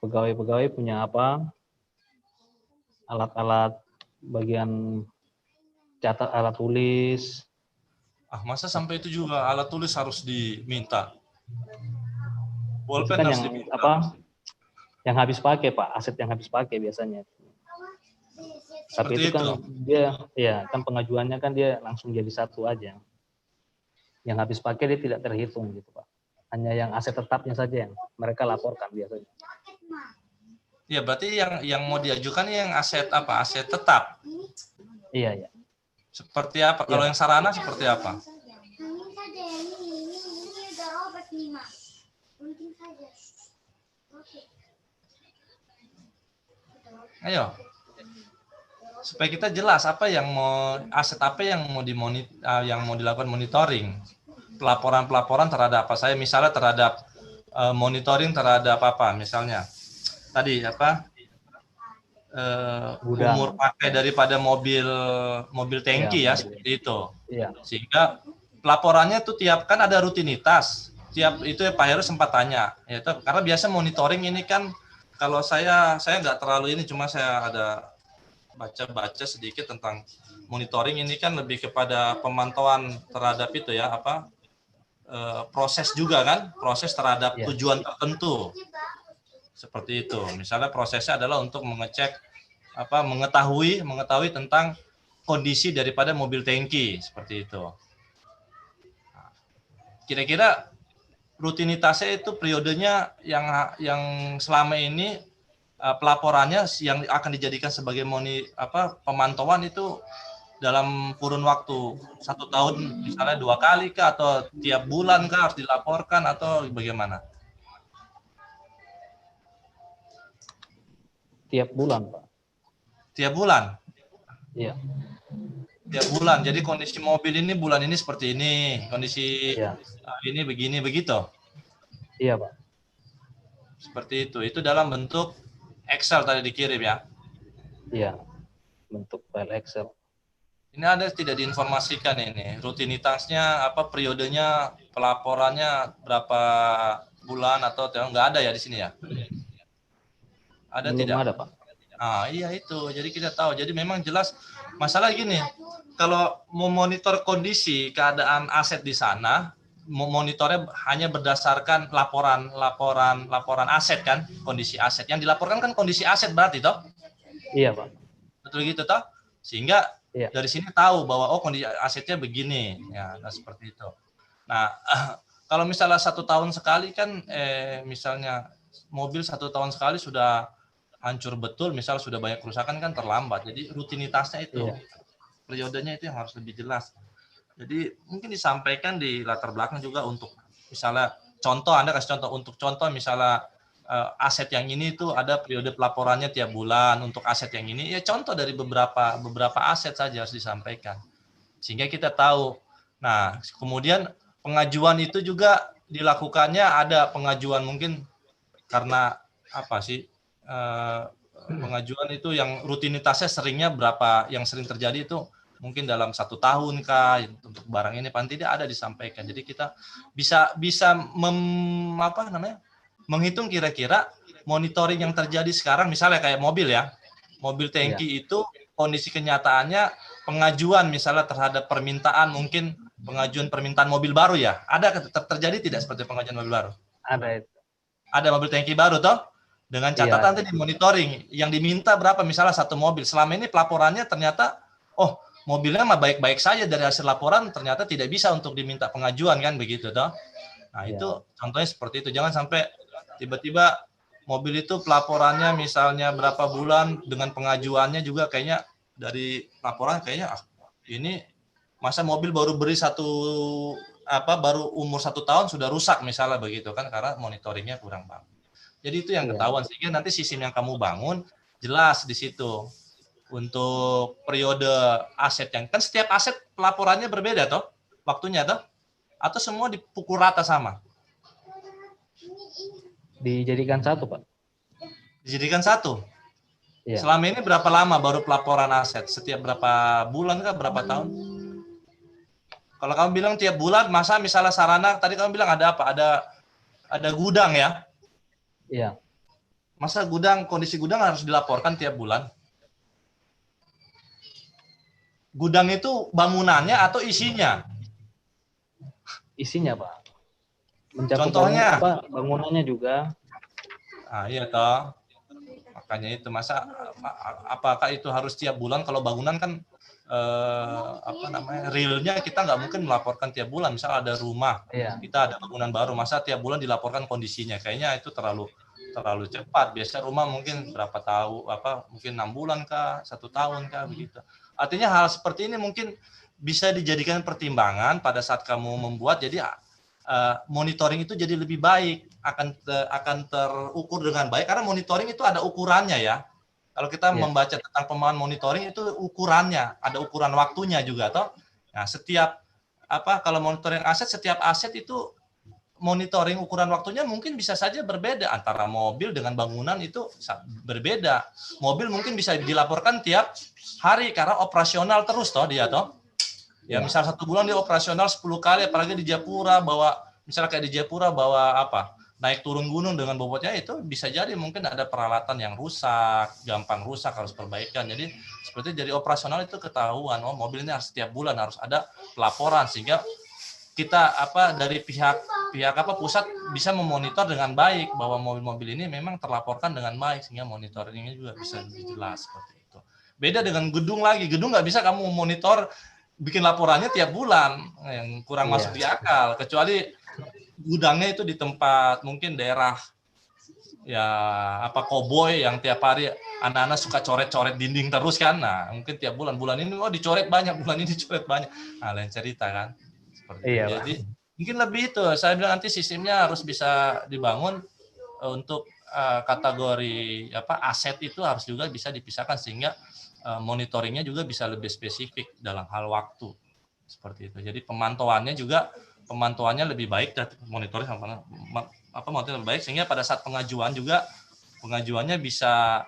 [SPEAKER 3] pegawai-pegawai punya apa, alat-alat bagian catat, alat tulis.
[SPEAKER 2] Masa sampai itu juga alat tulis harus diminta?
[SPEAKER 3] Itu
[SPEAKER 2] Bolpen
[SPEAKER 3] kan
[SPEAKER 2] harus
[SPEAKER 3] yang
[SPEAKER 2] diminta.
[SPEAKER 3] apa, yang habis pakai Pak, aset yang habis pakai biasanya. Tapi
[SPEAKER 2] Seperti
[SPEAKER 3] itu kan
[SPEAKER 2] itu.
[SPEAKER 3] dia, ya kan pengajuannya kan dia langsung jadi satu aja. Yang habis pakai dia tidak terhitung gitu Pak. Hanya yang aset tetapnya saja yang mereka laporkan biasanya.
[SPEAKER 2] Ya berarti yang mau diajukan yang aset apa? Aset tetap.
[SPEAKER 3] Iya, ya.
[SPEAKER 2] Seperti apa? Kalau
[SPEAKER 3] Iya.
[SPEAKER 2] yang sarana seperti apa? Ayo. Supaya kita jelas apa yang mau, aset apa yang mau dilakukan monitoring. Pelaporan-pelaporan terhadap apa? Saya misalnya terhadap monitoring terhadap apa? Misalnya tadi apa? Umur pakai daripada mobil tangki ya, seperti itu.
[SPEAKER 3] Iya.
[SPEAKER 2] Sehingga pelaporannya tuh tiap kan ada rutinitas. Tiap itu ya Pak Heru sempat tanya, ya karena biasa monitoring ini kan kalau saya nggak terlalu ini, cuma saya ada baca sedikit tentang monitoring ini kan lebih kepada pemantauan terhadap itu ya apa proses juga kan, proses terhadap tujuan tertentu. Seperti itu. Misalnya prosesnya adalah untuk mengecek apa mengetahui tentang kondisi daripada mobil tangki seperti itu. Kira-kira rutinitasnya itu periodenya yang selama ini pelaporannya yang akan dijadikan sebagai pemantauan itu dalam kurun waktu 1 tahun misalnya 2 kali kah atau tiap bulan kah harus dilaporkan atau bagaimana?
[SPEAKER 3] Tiap bulan, Pak.
[SPEAKER 2] Tiap bulan?
[SPEAKER 3] Iya.
[SPEAKER 2] Tiap bulan. Jadi kondisi mobil ini bulan ini seperti ini, kondisi ini begini begitu.
[SPEAKER 3] Iya, Pak.
[SPEAKER 2] Seperti itu. Itu dalam bentuk Excel tadi dikirim ya?
[SPEAKER 3] Iya. Bentuk file Excel.
[SPEAKER 2] Ini ada tidak diinformasikan ini rutinitasnya apa periodenya pelaporannya berapa bulan atau nggak ada ya di sini ya? Ada
[SPEAKER 3] Belum
[SPEAKER 2] tidak?
[SPEAKER 3] ada, Pak.
[SPEAKER 2] Iya itu. Jadi kita tahu. Jadi memang jelas masalah gini. Kalau mau monitor kondisi keadaan aset di sana, monitornya hanya berdasarkan laporan aset kan, kondisi aset. Yang dilaporkan kan kondisi aset berarti toh?
[SPEAKER 3] Iya, Pak.
[SPEAKER 2] Betul gitu toh? Sehingga dari sini tahu bahwa kondisi asetnya begini, ya nah, seperti itu. Nah, kalau misalnya 1 tahun sekali kan, misalnya mobil 1 tahun sekali sudah hancur betul, misal sudah banyak kerusakan kan terlambat. Jadi rutinitasnya itu, periodenya itu yang harus lebih jelas. Jadi mungkin disampaikan di latar belakang juga untuk misalnya contoh, Anda kasih contoh untuk contoh misalnya aset yang ini itu ada periode pelaporannya tiap bulan, untuk aset yang ini ya contoh dari beberapa aset saja harus disampaikan sehingga kita tahu. Nah kemudian pengajuan itu juga dilakukannya ada pengajuan mungkin karena apa sih pengajuan itu yang rutinitasnya seringnya berapa, yang sering terjadi itu mungkin dalam 1 tahun kah untuk barang ini paling tidak ada disampaikan. Jadi kita bisa menghitung kira-kira monitoring yang terjadi sekarang, misalnya kayak mobil ya, mobil tangki itu kondisi kenyataannya pengajuan misalnya terhadap permintaan, mungkin pengajuan permintaan mobil baru ya, ada terjadi tidak seperti pengajuan mobil baru?
[SPEAKER 3] Ada itu.
[SPEAKER 2] Ada mobil tangki baru toh, dengan catatan tadi monitoring yang diminta berapa, misalnya 1 mobil. Selama ini pelaporannya ternyata, mobilnya mah baik-baik saja, dari hasil laporan ternyata tidak bisa untuk diminta pengajuan kan begitu toh. Nah itu contohnya seperti itu. Jangan sampai tiba-tiba mobil itu pelaporannya misalnya berapa bulan dengan pengajuannya juga kayaknya dari laporan kayaknya ini masa mobil baru baru umur 1 tahun sudah rusak misalnya begitu kan, karena monitoringnya kurang bagus. Jadi itu yang ketahuan, sehingga nanti sistem yang kamu bangun jelas di situ. Untuk periode aset yang kan setiap aset pelaporannya berbeda toh. waktunya toh? Atau semua dipukul rata sama?
[SPEAKER 3] Dijadikan satu, Pak.
[SPEAKER 2] Dijadikan satu?
[SPEAKER 3] Iya.
[SPEAKER 2] Selama ini berapa lama baru pelaporan aset? Setiap berapa bulan kah? Berapa tahun? Kalau kamu bilang tiap bulan, masa misalnya sarana, tadi kamu bilang ada apa? Ada gudang ya?
[SPEAKER 3] Iya.
[SPEAKER 2] Masa gudang, kondisi gudang harus dilaporkan tiap bulan? Gudang itu bangunannya atau isinya?
[SPEAKER 3] Isinya, Pak. Mencakup
[SPEAKER 2] Contohnya?
[SPEAKER 3] bangunannya juga.
[SPEAKER 2] Ah, iya toh. Makanya itu masa apakah itu harus tiap bulan? Kalau bangunan kan realnya kita nggak mungkin melaporkan tiap bulan. Misal ada rumah, kita ada bangunan baru, masa tiap bulan dilaporkan kondisinya? Kayaknya itu terlalu cepat. Biasa rumah mungkin berapa tahun, mungkin 6 bulan kah, 1 tahun kah, begitu. Artinya hal seperti ini mungkin bisa dijadikan pertimbangan pada saat kamu membuat. Jadi monitoring itu jadi lebih baik, akan terukur dengan baik karena monitoring itu ada ukurannya ya. Kalau kita membaca tentang pemahaman monitoring itu ukurannya, ada ukuran waktunya juga toh. Nah, kalau monitoring aset, setiap aset itu monitoring ukuran waktunya mungkin bisa saja berbeda antara mobil dengan bangunan, itu berbeda. Mobil mungkin bisa dilaporkan tiap hari karena operasional terus toh dia toh. Ya, misal 1 bulan dia operasional 10 kali, apalagi di Jayapura misalnya kayak di Jayapura naik turun gunung dengan bobotnya, itu bisa jadi mungkin ada peralatan yang rusak, gampang rusak, harus perbaikan. Jadi seperti dari operasional itu ketahuan, mobil ini harus setiap bulan harus ada pelaporan, sehingga kita dari pihak pusat bisa memonitor dengan baik bahwa mobil-mobil ini memang terlaporkan dengan baik, sehingga monitoringnya juga bisa lebih jelas seperti itu. Beda dengan gedung lagi, gedung nggak bisa kamu monitor bikin laporannya tiap bulan, yang kurang masuk di akal, kecuali gudangnya itu di tempat mungkin daerah koboi yang tiap hari anak-anak suka coret-coret dinding terus kan. Nah, mungkin tiap bulan ini dicoret banyak, bulan ini dicoret banyak. Nah, lain cerita kan. Seperti itu. Jadi mungkin lebih itu, saya bilang nanti sistemnya harus bisa dibangun untuk kategori aset itu harus juga bisa dipisahkan, sehingga monitoringnya juga bisa lebih spesifik dalam hal waktu seperti itu. Jadi pemantauannya lebih baik, dan monitoring monitoring lebih baik, sehingga pada saat pengajuannya bisa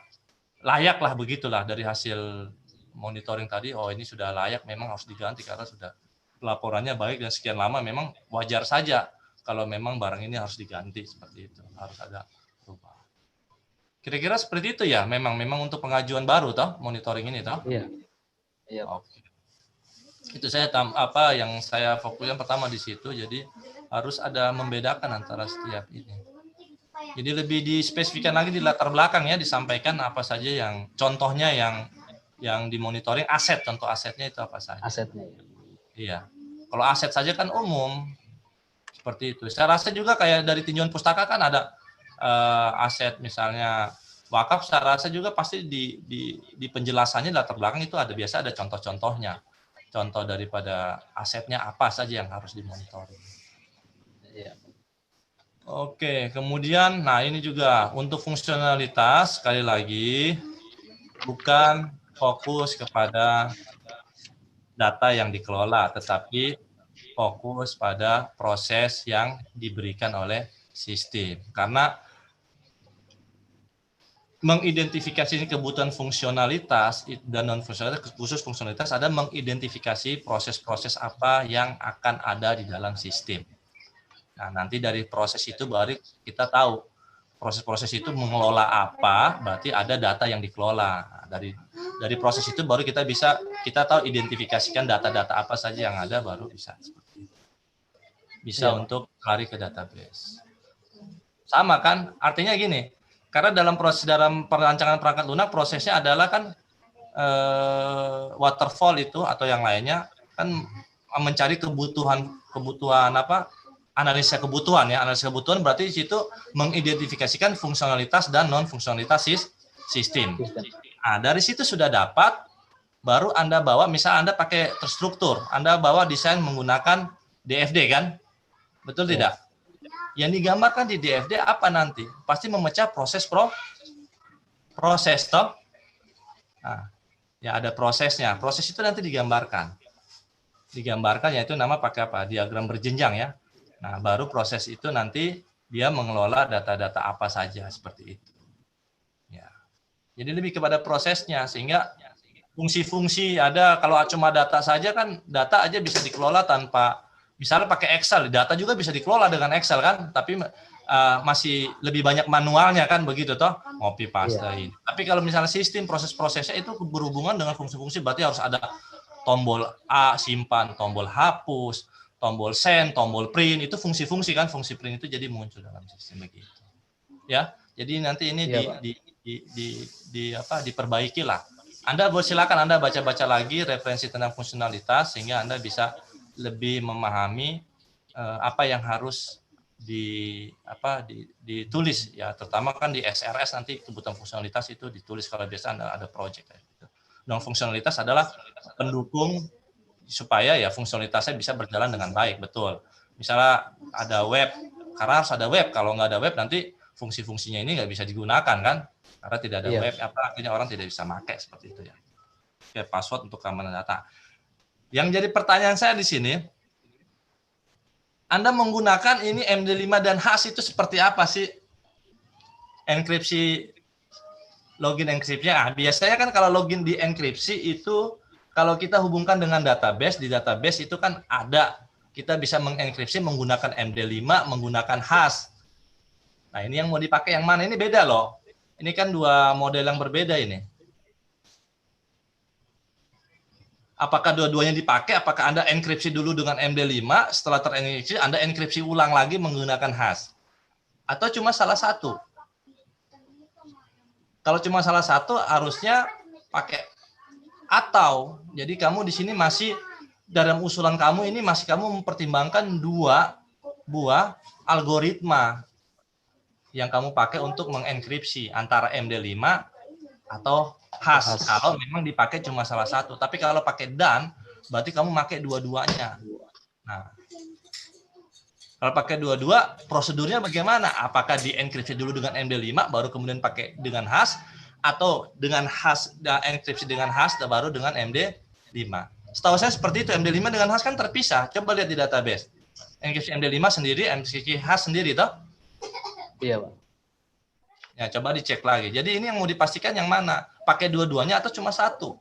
[SPEAKER 2] layak lah, begitulah, dari hasil monitoring tadi. Oh, ini sudah layak, memang harus diganti karena sudah laporannya baik dan sekian lama, memang wajar saja kalau memang barang ini harus diganti, seperti itu, harus ada perubahan. Kira-kira seperti itu ya, memang untuk pengajuan baru toh, monitoring ini toh?
[SPEAKER 3] Iya.
[SPEAKER 2] Oke. Itu yang saya fokuskan pertama di situ, jadi harus ada membedakan antara setiap ini. Jadi lebih dispesifikkan lagi di latar belakang ya, disampaikan apa saja yang contohnya yang dimonitoring, aset, contoh asetnya itu apa saja.
[SPEAKER 3] Asetnya.
[SPEAKER 2] Iya. Kalau aset saja kan umum. Seperti itu. Saya rasa juga kayak dari tinjauan pustaka kan ada aset misalnya wakaf, saya rasa juga pasti di penjelasannya latar belakang itu biasa ada contoh-contohnya. Contoh daripada asetnya apa saja yang harus dimonitoring.
[SPEAKER 3] Iya.
[SPEAKER 2] Oke, kemudian ini juga untuk fungsionalitas, sekali lagi bukan fokus kepada data yang dikelola, tetapi fokus pada proses yang diberikan oleh sistem. Karena mengidentifikasi kebutuhan fungsionalitas dan non-fungsionalitas, khusus fungsionalitas, ada mengidentifikasi proses-proses apa yang akan ada di dalam sistem. Nah, nanti dari proses itu baru kita tahu proses-proses itu mengelola apa, berarti ada data yang dikelola. Dari proses itu baru kita tahu identifikasikan data-data apa saja yang ada, baru bisa seperti itu. Bisa untuk lari ke database. Sama kan? Artinya gini, karena dalam perancangan perangkat lunak prosesnya adalah kan waterfall itu atau yang lainnya kan mencari kebutuhan analisa kebutuhan ya. Analisa kebutuhan berarti di situ mengidentifikasikan fungsionalitas dan non fungsionalitas sistem. Nah, dari situ sudah dapat, baru Anda bawa, misal Anda pakai terstruktur, Anda bawa desain menggunakan DFD kan? Betul tidak? Yang digambarkan di DFD apa nanti? Pasti memecah proses toh. Nah, ya ada prosesnya. Proses itu nanti digambarkan. digambarkan, yaitu nama pakai apa? Diagram berjenjang ya. Nah, baru proses itu nanti dia mengelola data-data apa saja seperti itu. Ya. Jadi lebih kepada prosesnya, sehingga fungsi-fungsi ada, kalau cuma data saja kan, data aja bisa dikelola tanpa, misalnya pakai Excel, data juga bisa dikelola dengan Excel kan, tapi masih lebih banyak manualnya kan, begitu toh, copy paste ini. Tapi kalau misalnya sistem proses-prosesnya itu berhubungan dengan fungsi-fungsi, berarti harus ada tombol A simpan, tombol hapus, tombol send, tombol print, itu fungsi-fungsi kan, fungsi print itu jadi muncul dalam sistem begitu. Ya, jadi nanti ini diperbaiki lah. Anda silakan Anda baca-baca lagi referensi tentang fungsionalitas sehingga Anda bisa lebih memahami apa yang harus ditulis ya, terutama kan di SRS nanti kebutuhan fungsionalitas itu ditulis kalau biasa Anda ada project gitu. Dan fungsionalitas adalah pendukung supaya ya fungsionalitasnya bisa berjalan dengan baik, betul. Misalnya ada web, karena harus ada web, kalau nggak ada web nanti fungsi-fungsinya ini nggak bisa digunakan kan, karena tidak ada web, akhirnya orang tidak bisa pakai seperti itu ya. Oke, password untuk keamanan data. Yang jadi pertanyaan saya di sini, Anda menggunakan ini MD5 dan hash itu seperti apa sih? Enkripsi, login enkripsinya. Biasanya kan kalau login di enkripsi itu, kalau kita hubungkan dengan database, di database itu kan ada, kita bisa mengenkripsi menggunakan MD5, menggunakan hash. Nah, ini yang mau dipakai yang mana? Ini beda loh. Ini kan dua model yang berbeda ini. Apakah dua-duanya dipakai? Apakah Anda enkripsi dulu dengan MD5, setelah terenkripsi Anda enkripsi ulang lagi menggunakan hash? Atau cuma salah satu? Kalau cuma salah satu harusnya pakai atau. Jadi kamu di sini masih dalam usulan kamu ini masih kamu mempertimbangkan dua buah algoritma yang kamu pakai untuk mengenkripsi antara MD5 atau hash. Kalau memang dipakai cuma salah satu, tapi kalau pakai dan berarti kamu pakai dua-duanya. Nah, kalau pakai dua-dua, prosedurnya bagaimana? Apakah dienkripsi dulu dengan MD5 baru kemudian pakai dengan hash, atau dengan hash dan enkripsi dengan hash dan baru dengan MD5? Setahu saya seperti itu, MD5 dengan hash kan terpisah. Coba lihat di database. Enkripsi MD5 sendiri, enkripsi hash sendiri toh?
[SPEAKER 3] Iya, Pak.
[SPEAKER 2] Ya, coba dicek lagi. Jadi ini yang mau dipastikan yang mana? Pakai dua-duanya atau cuma satu?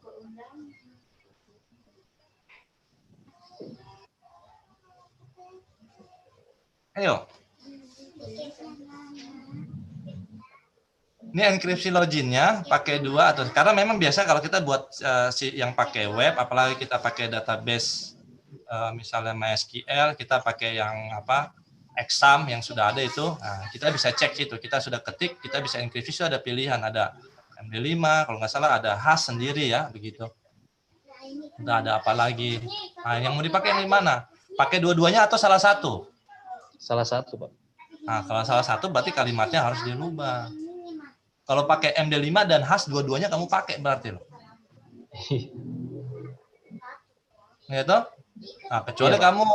[SPEAKER 2] Ayo. Ini enkripsi loginnya pakai dua atau karena memang biasa kalau kita buat yang pakai web, apalagi kita pakai database misalnya MySQL, kita pakai yang apa? Exam yang sudah ada itu, nah, kita bisa cek itu, kita sudah ketik, kita bisa enkripsi, sudah ada pilihan, ada MD5, kalau nggak salah ada hash sendiri ya, begitu. Udah ada apa lagi? Nah, yang mau dipakai yang mana? Pakai dua-duanya atau salah satu?
[SPEAKER 3] Salah satu, Pak.
[SPEAKER 2] Nah, kalau salah satu berarti kalimatnya harus dirubah. Kalau pakai MD5 dan hash dua-duanya kamu pakai berarti loh. Gitu? Nah, kecuali kamu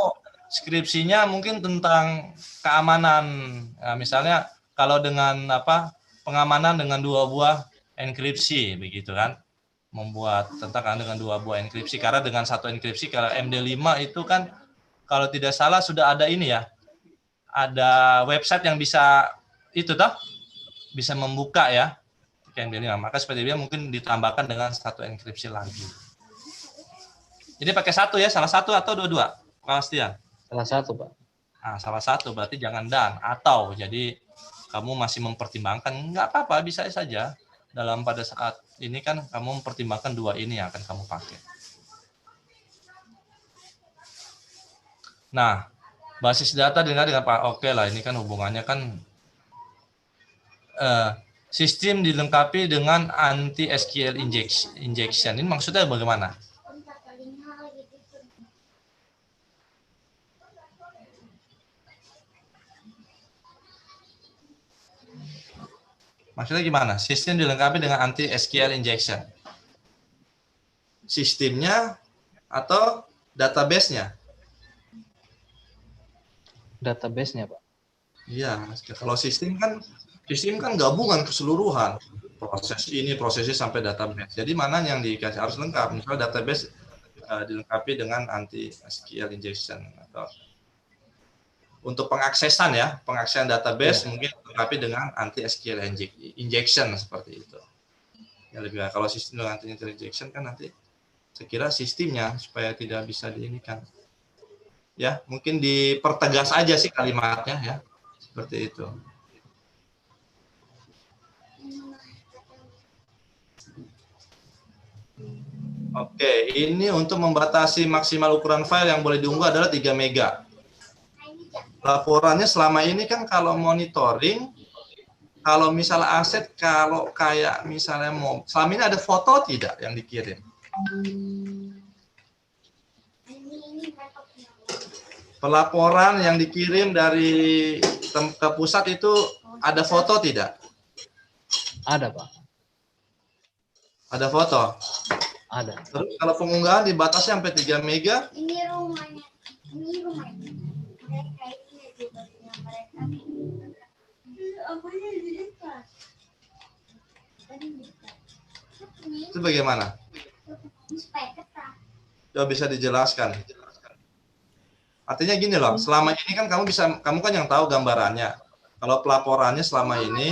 [SPEAKER 2] skripsinya mungkin tentang keamanan, nah, misalnya kalau dengan apa pengamanan dengan dua buah enkripsi begitu kan, membuat tentang dengan dua buah enkripsi, karena dengan satu enkripsi kalau MD5 itu kan kalau tidak salah sudah ada ini ya, ada website yang bisa itu toh bisa membuka ya MD5, maka seperti dia mungkin ditambahkan dengan satu enkripsi lagi. Jadi pakai satu ya, salah satu atau dua-dua, Pastian?
[SPEAKER 3] Salah satu, Pak.
[SPEAKER 2] Nah, salah satu berarti jangan dan atau. Jadi kamu masih mempertimbangkan, nggak apa-apa, bisa saja. Dalam pada saat ini kan kamu mempertimbangkan dua ini yang akan kamu pakai. Nah, basis data dengan Pak, oke lah, ini kan hubungannya kan sistem dilengkapi dengan anti SQL injection. Ini maksudnya bagaimana? Maksudnya gimana? Sistem dilengkapi dengan anti SQL injection. Sistemnya atau database-nya?
[SPEAKER 3] Database-nya, Pak.
[SPEAKER 2] Iya, kalau sistem kan gabungan keseluruhan. Proses ini, prosesnya sampai database. Jadi mana yang dikasih harus lengkap. Misalnya database dilengkapi dengan anti SQL injection atau untuk pengaksesan ya, pengaksesan database mungkin dilengkapi dengan anti SQL injection seperti itu. Ya lebih kalau sistem dengan anti SQL injection kan nanti saya kira sistemnya supaya tidak bisa diinikan. Ya, mungkin dipertegas aja sih kalimatnya ya. Seperti itu. Oke, ini untuk membatasi maksimal ukuran file yang boleh diunggah adalah 3 mega. Laporannya selama ini kan kalau monitoring, kalau misalnya aset, kalau kayak misalnya mau, selama ini ada foto tidak yang dikirim? Pelaporan yang dikirim dari ke pusat itu ada foto tidak?
[SPEAKER 3] Ada, Pak.
[SPEAKER 2] Ada foto?
[SPEAKER 3] Ada.
[SPEAKER 2] Terus kalau pengunggahan dibatasi sampai 3 mega?
[SPEAKER 7] Ini rumahnya. Ini rumahnya. Mereka ini juga punya mereka. Apanya di dekat?
[SPEAKER 2] Itu bagaimana?
[SPEAKER 7] Supaya ketat.
[SPEAKER 2] Coba bisa dijelaskan. Artinya gini loh, selama ini kan kamu kan yang tahu gambarannya. Kalau pelaporannya selama ini,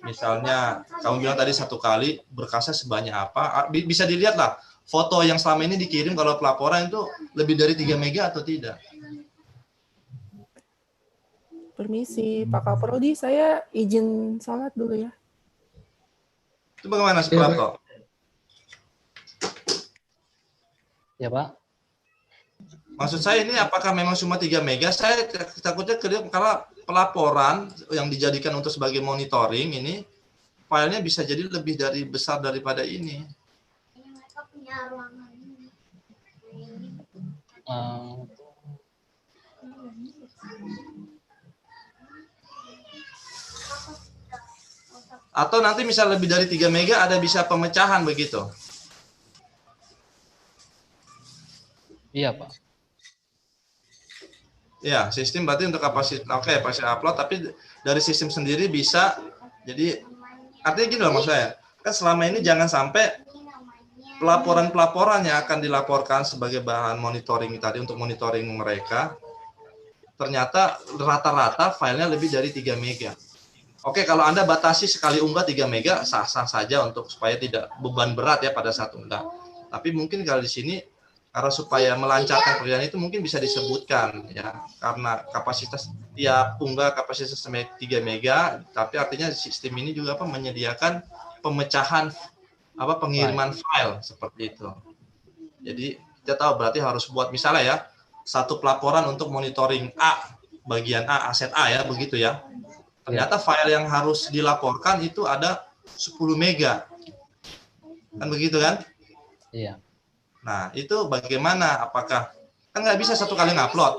[SPEAKER 2] misalnya kamu bilang tadi 1 kali berkasnya sebanyak apa, bisa dilihat lah foto yang selama ini dikirim kalau pelaporan itu lebih dari 3 mega atau tidak.
[SPEAKER 5] Permisi, Pak Kaprodi, saya izin sholat dulu ya.
[SPEAKER 2] Itu bagaimana Suprapto?
[SPEAKER 3] Ya, Pak.
[SPEAKER 2] Maksud saya ini apakah memang cuma 3 mega? Saya takutnya karena pelaporan yang dijadikan untuk sebagai monitoring ini, filenya bisa jadi lebih besar daripada ini.
[SPEAKER 7] Mereka punya ruangan ini.
[SPEAKER 2] Atau nanti misal lebih dari 3 mega ada bisa pemecahan begitu?
[SPEAKER 3] Iya, Pak.
[SPEAKER 2] Ya, sistem berarti untuk kapasitas, oke, pasti upload, tapi dari sistem sendiri bisa, jadi artinya gini loh maksud saya, kan selama ini jangan sampai pelaporan-pelaporan yang akan dilaporkan sebagai bahan monitoring tadi untuk monitoring mereka, ternyata rata-rata filenya lebih dari 3 mega. Oke, kalau Anda batasi sekali unggah 3 mega, sah-sah saja untuk supaya tidak beban berat ya pada saat unggah. Tapi mungkin kalau di sini, karena supaya melancarkan pekerjaan itu mungkin bisa disebutkan ya, karena kapasitas tiap unggah kapasitas 3 mega, tapi artinya sistem ini juga menyediakan pemecahan pengiriman file seperti itu. Jadi kita tahu berarti harus buat misalnya ya, 1 pelaporan untuk monitoring A, bagian A, aset A ya, begitu ya. Ternyata file yang harus dilaporkan itu ada 10 mega. Kan begitu kan?
[SPEAKER 3] Iya.
[SPEAKER 2] Nah, itu bagaimana? Apakah kan nggak bisa 1 kali ngupload?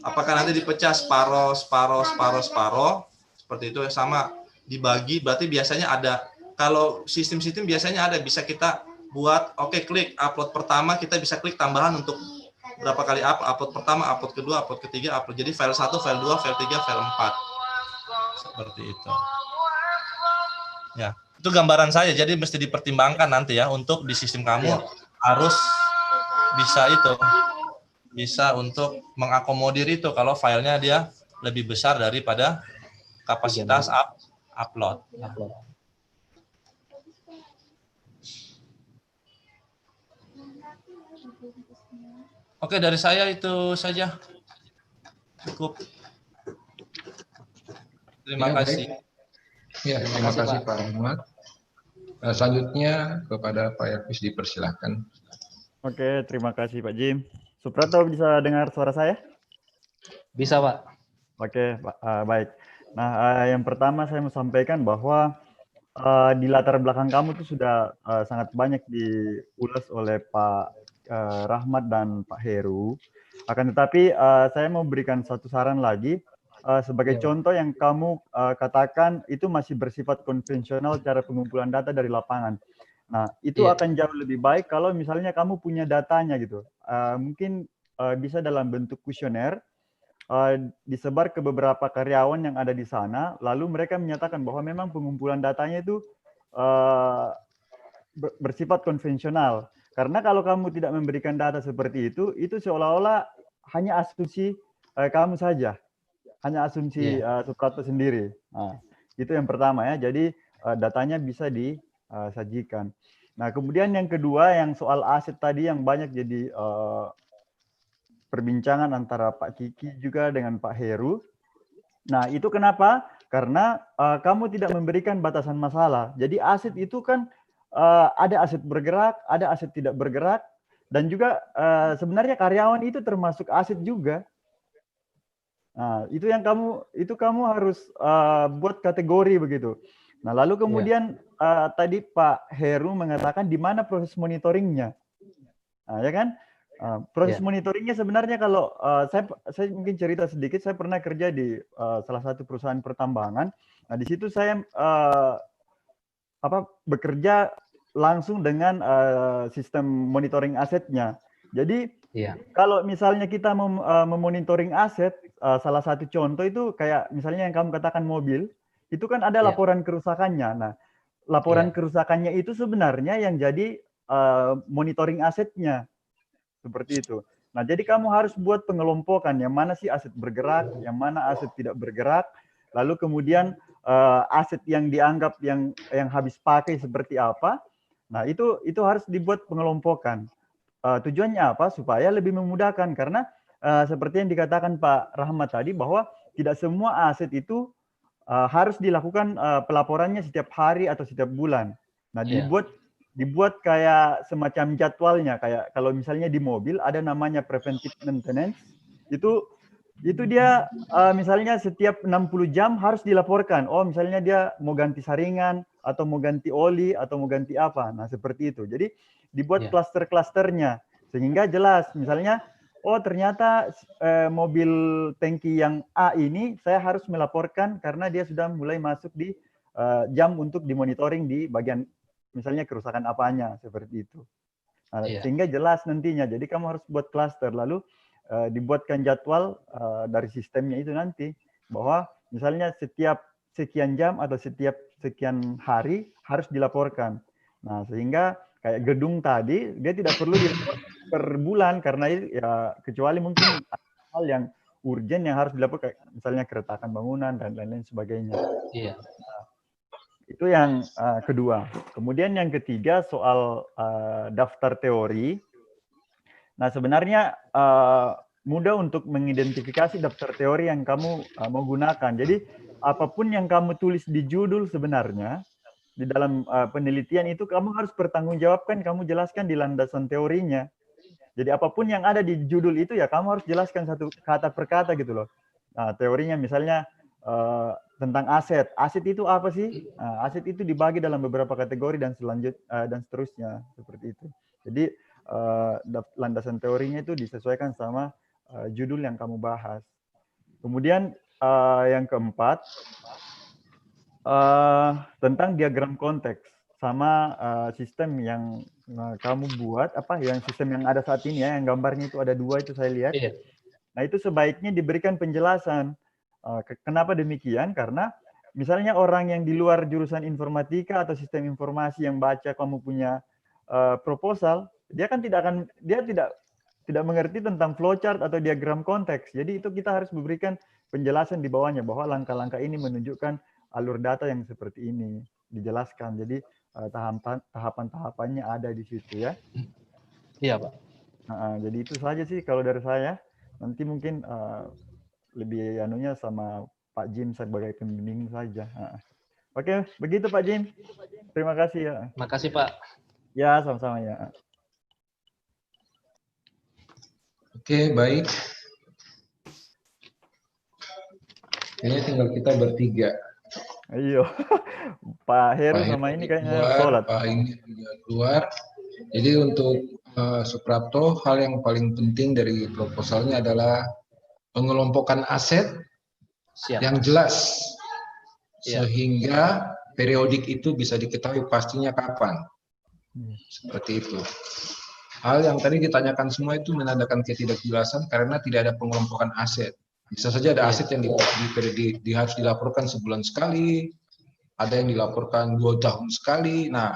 [SPEAKER 2] Apakah nanti dipecah separoh seperti itu sama dibagi? Berarti biasanya ada, kalau sistem-sistem biasanya ada bisa kita buat, oke, klik upload pertama, kita bisa klik tambahan untuk berapa kali upload pertama, upload kedua, upload ketiga, upload. Jadi file 1, file 2, file 3, file 4. Seperti itu. Ya, itu gambaran saya. Jadi mesti dipertimbangkan nanti ya untuk di sistem kamu. Harus bisa untuk mengakomodir itu kalau filenya dia lebih besar daripada kapasitas upload. Oke, dari saya itu saja. Cukup. Terima kasih.
[SPEAKER 1] Ya, terima kasih Pak Rahmat. Selanjutnya kepada Pak Elvis dipersilahkan.
[SPEAKER 4] Oke, terima kasih Pak Jim. Suprapto bisa dengar suara saya?
[SPEAKER 3] Bisa, Pak.
[SPEAKER 4] Oke, baik. Nah, yang pertama saya mau sampaikan bahwa di latar belakang kamu itu sudah sangat banyak diulas oleh Pak Rahmat dan Pak Heru. Akan tetapi saya mau berikan satu saran lagi. Sebagai contoh yang kamu katakan itu masih bersifat konvensional cara pengumpulan data dari lapangan. Nah, itu akan jauh lebih baik kalau misalnya kamu punya datanya gitu. Mungkin bisa dalam bentuk kuesioner, disebar ke beberapa karyawan yang ada di sana, lalu mereka menyatakan bahwa memang pengumpulan datanya itu bersifat konvensional. Karena kalau kamu tidak memberikan data seperti itu seolah-olah hanya asumsi kamu saja, hanya asumsi Suprapto sendiri. Nah, itu yang pertama ya. Jadi datanya bisa disajikan. Nah, kemudian yang kedua yang soal aset tadi yang banyak jadi perbincangan antara Pak Kiki juga dengan Pak Heru. Nah, itu kenapa? Karena kamu tidak memberikan batasan masalah. Jadi aset itu kan ada aset bergerak, ada aset tidak bergerak, dan juga sebenarnya karyawan itu termasuk aset juga. Nah, itu yang kamu harus buat kategori begitu. Nah, lalu kemudian tadi Pak Heru mengatakan di mana proses monitoringnya. Nah, ya kan? Proses monitoringnya sebenarnya kalau saya mungkin cerita sedikit, saya pernah kerja di salah satu perusahaan pertambangan. Nah, di situ saya bekerja langsung dengan sistem monitoring asetnya. Jadi kalau misalnya kita memonitoring aset, salah satu contoh itu kayak misalnya yang kamu katakan mobil, itu kan ada laporan kerusakannya. Nah, laporan kerusakannya itu sebenarnya yang jadi monitoring asetnya. Seperti itu. Nah, jadi kamu harus buat pengelompokan yang mana sih aset bergerak, yang mana aset tidak bergerak, lalu kemudian aset yang dianggap yang habis pakai seperti apa. Nah, itu harus dibuat pengelompokan. Tujuannya apa? Supaya lebih memudahkan karena seperti yang dikatakan Pak Rahmat tadi bahwa tidak semua aset itu harus dilakukan pelaporannya setiap hari atau setiap bulan. Nah, dibuat kayak semacam jadwalnya, kayak kalau misalnya di mobil ada namanya preventive maintenance, itu dia misalnya setiap 60 jam harus dilaporkan. Oh, misalnya dia mau ganti saringan atau mau ganti oli atau mau ganti apa. Nah, seperti itu. Jadi dibuat klaster-klasternya sehingga jelas misalnya oh ternyata mobil tangki yang A ini saya harus melaporkan karena dia sudah mulai masuk di jam untuk dimonitoring di bagian misalnya kerusakan apanya, seperti itu. Nah, sehingga jelas nantinya. Jadi kamu harus buat klaster, lalu dibuatkan jadwal dari sistemnya itu nanti. Bahwa misalnya setiap sekian jam atau setiap sekian hari harus dilaporkan. Nah, sehingga kayak gedung tadi, dia tidak perlu dilaporkan per bulan, karena ya kecuali mungkin hal yang urgent yang harus dilaporkan, misalnya keretakan bangunan dan lain-lain sebagainya. Itu yang kedua. Kemudian yang ketiga soal daftar teori. Nah, sebenarnya mudah untuk mengidentifikasi daftar teori yang kamu mau gunakan. Jadi apapun yang kamu tulis di judul sebenarnya di dalam penelitian itu kamu harus bertanggungjawabkan, kamu jelaskan di landasan teorinya. Jadi apapun yang ada di judul itu ya kamu harus jelaskan satu kata per kata gitu loh. Nah, teorinya misalnya tentang aset. Aset itu apa sih? Aset itu dibagi dalam beberapa kategori dan seterusnya seperti itu. Jadi landasan teorinya itu disesuaikan sama judul yang kamu bahas. Kemudian yang keempat tentang diagram konteks sama sistem yang kamu buat yang sistem yang ada saat ini ya, yang gambarnya itu ada 2 itu saya lihat. Nah, itu sebaiknya diberikan penjelasan. Kenapa demikian? Karena misalnya orang yang di luar jurusan informatika atau sistem informasi yang baca kamu punya proposal, dia kan tidak mengerti tentang flowchart atau diagram konteks. Jadi itu kita harus memberikan penjelasan di bawahnya bahwa langkah-langkah ini menunjukkan alur data yang seperti ini, dijelaskan. Jadi tahapan-tahapannya ada di situ ya.
[SPEAKER 3] Iya, Pak.
[SPEAKER 4] Jadi itu saja sih kalau dari saya. Nanti mungkin lebih anunya sama Pak Jim sebagai pembimbing saja. Oke, begitu Pak Jim. Terima kasih ya.
[SPEAKER 3] Makasih Pak.
[SPEAKER 4] Ya, sama-sama ya.
[SPEAKER 1] Oke, baik. Kayaknya tinggal kita bertiga.
[SPEAKER 4] Ayo, Pak Heru sama ini kayaknya sholat.
[SPEAKER 1] Pak ini juga keluar. Jadi untuk Suprapto, hal yang paling penting dari proposalnya adalah pengelompokan aset yang jelas, sehingga periodik itu bisa diketahui pastinya kapan. Seperti itu. Hal yang tadi ditanyakan semua itu menandakan ketidakjelasan karena tidak ada pengelompokan aset. Bisa saja ada aset yang harus dilaporkan sebulan sekali, ada yang dilaporkan 2 tahun sekali. Nah,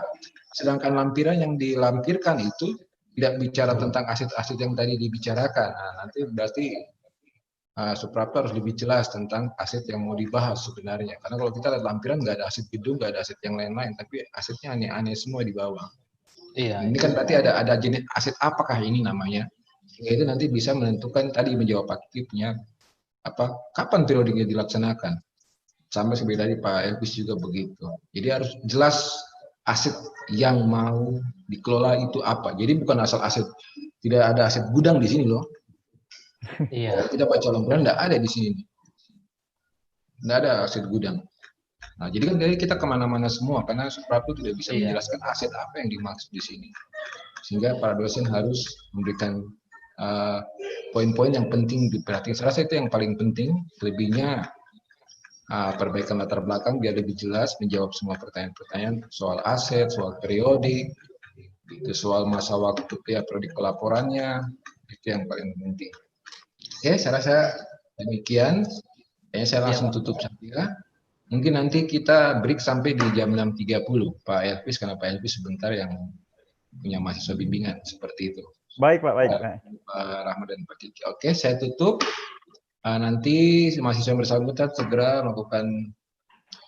[SPEAKER 1] sedangkan lampiran yang dilampirkan itu tidak bicara tentang aset-aset yang tadi dibicarakan. Nah, nanti berarti Suprapto harus lebih jelas tentang aset yang mau dibahas sebenarnya. Karena kalau kita lihat lampiran nggak ada aset gedung, nggak ada aset yang lain-lain, tapi asetnya aneh-aneh semua di bawah.
[SPEAKER 3] Iya.
[SPEAKER 1] Ini kan berarti ada jenis aset apakah ini namanya? Sehingga itu nanti bisa menentukan tadi menjawab aktifnya kapan periodenya dilaksanakan. Sama seperti tadi Pak Elvis juga begitu. Jadi harus jelas aset yang mau dikelola itu apa. Jadi bukan asal aset, tidak ada aset gudang di sini loh.
[SPEAKER 3] Iya.
[SPEAKER 1] Kita baca lampiran tidak ada di sini. Tidak ada aset gudang. Nah, jadi kan dari kita kemana-mana semua karena Suprapto tidak bisa menjelaskan aset apa yang dimaksud di sini. Sehingga para dosen harus memberikan poin-poin yang penting diperhatikan. Saya rasa itu yang paling penting. Selebihnya perbaikan latar belakang biar lebih jelas menjawab semua pertanyaan-pertanyaan soal aset, soal periodik, itu soal masa waktu periodik pelaporannya, itu yang paling penting. Oke, saya rasa demikian. Kayaknya saya langsung tutup saja. Mungkin nanti kita break sampai di jam 6.30, Pak Elvis, karena Pak Elvis sebentar yang punya mahasiswa bimbingan, seperti itu.
[SPEAKER 4] Baik, Pak, baik.
[SPEAKER 1] Pak Rahmat dan Pak Kiki. Oke, saya tutup. Nanti mahasiswa yang bersangkutan segera melakukan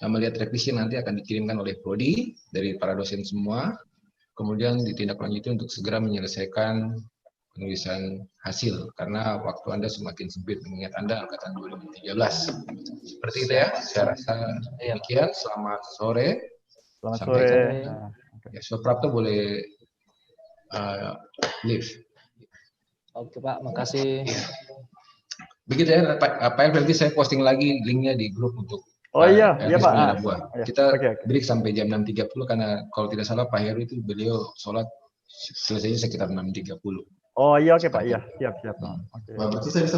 [SPEAKER 1] melihat revisi nanti akan dikirimkan oleh Prodi dari para dosen semua. Kemudian ditindaklanjuti untuk segera menyelesaikan penulisan hasil karena waktu Anda semakin sempit mengingat Anda angkatan 2013. Seperti itu ya. Saya rasa demikian. Selamat sore.
[SPEAKER 4] Selamat sore.
[SPEAKER 1] Ya, Suprapto boleh leave.
[SPEAKER 3] Oke Pak, makasih.
[SPEAKER 1] Begitu ya Pak Elvis, saya posting lagi linknya di grup untuk
[SPEAKER 4] iya Pak.
[SPEAKER 1] Kita break sampai jam 6.30 karena kalau tidak salah Pak Heru itu beliau sholat selesainya sekitar 6.30.
[SPEAKER 4] Oh iya, oke Pak, iya, siap.
[SPEAKER 1] Berarti saya bisa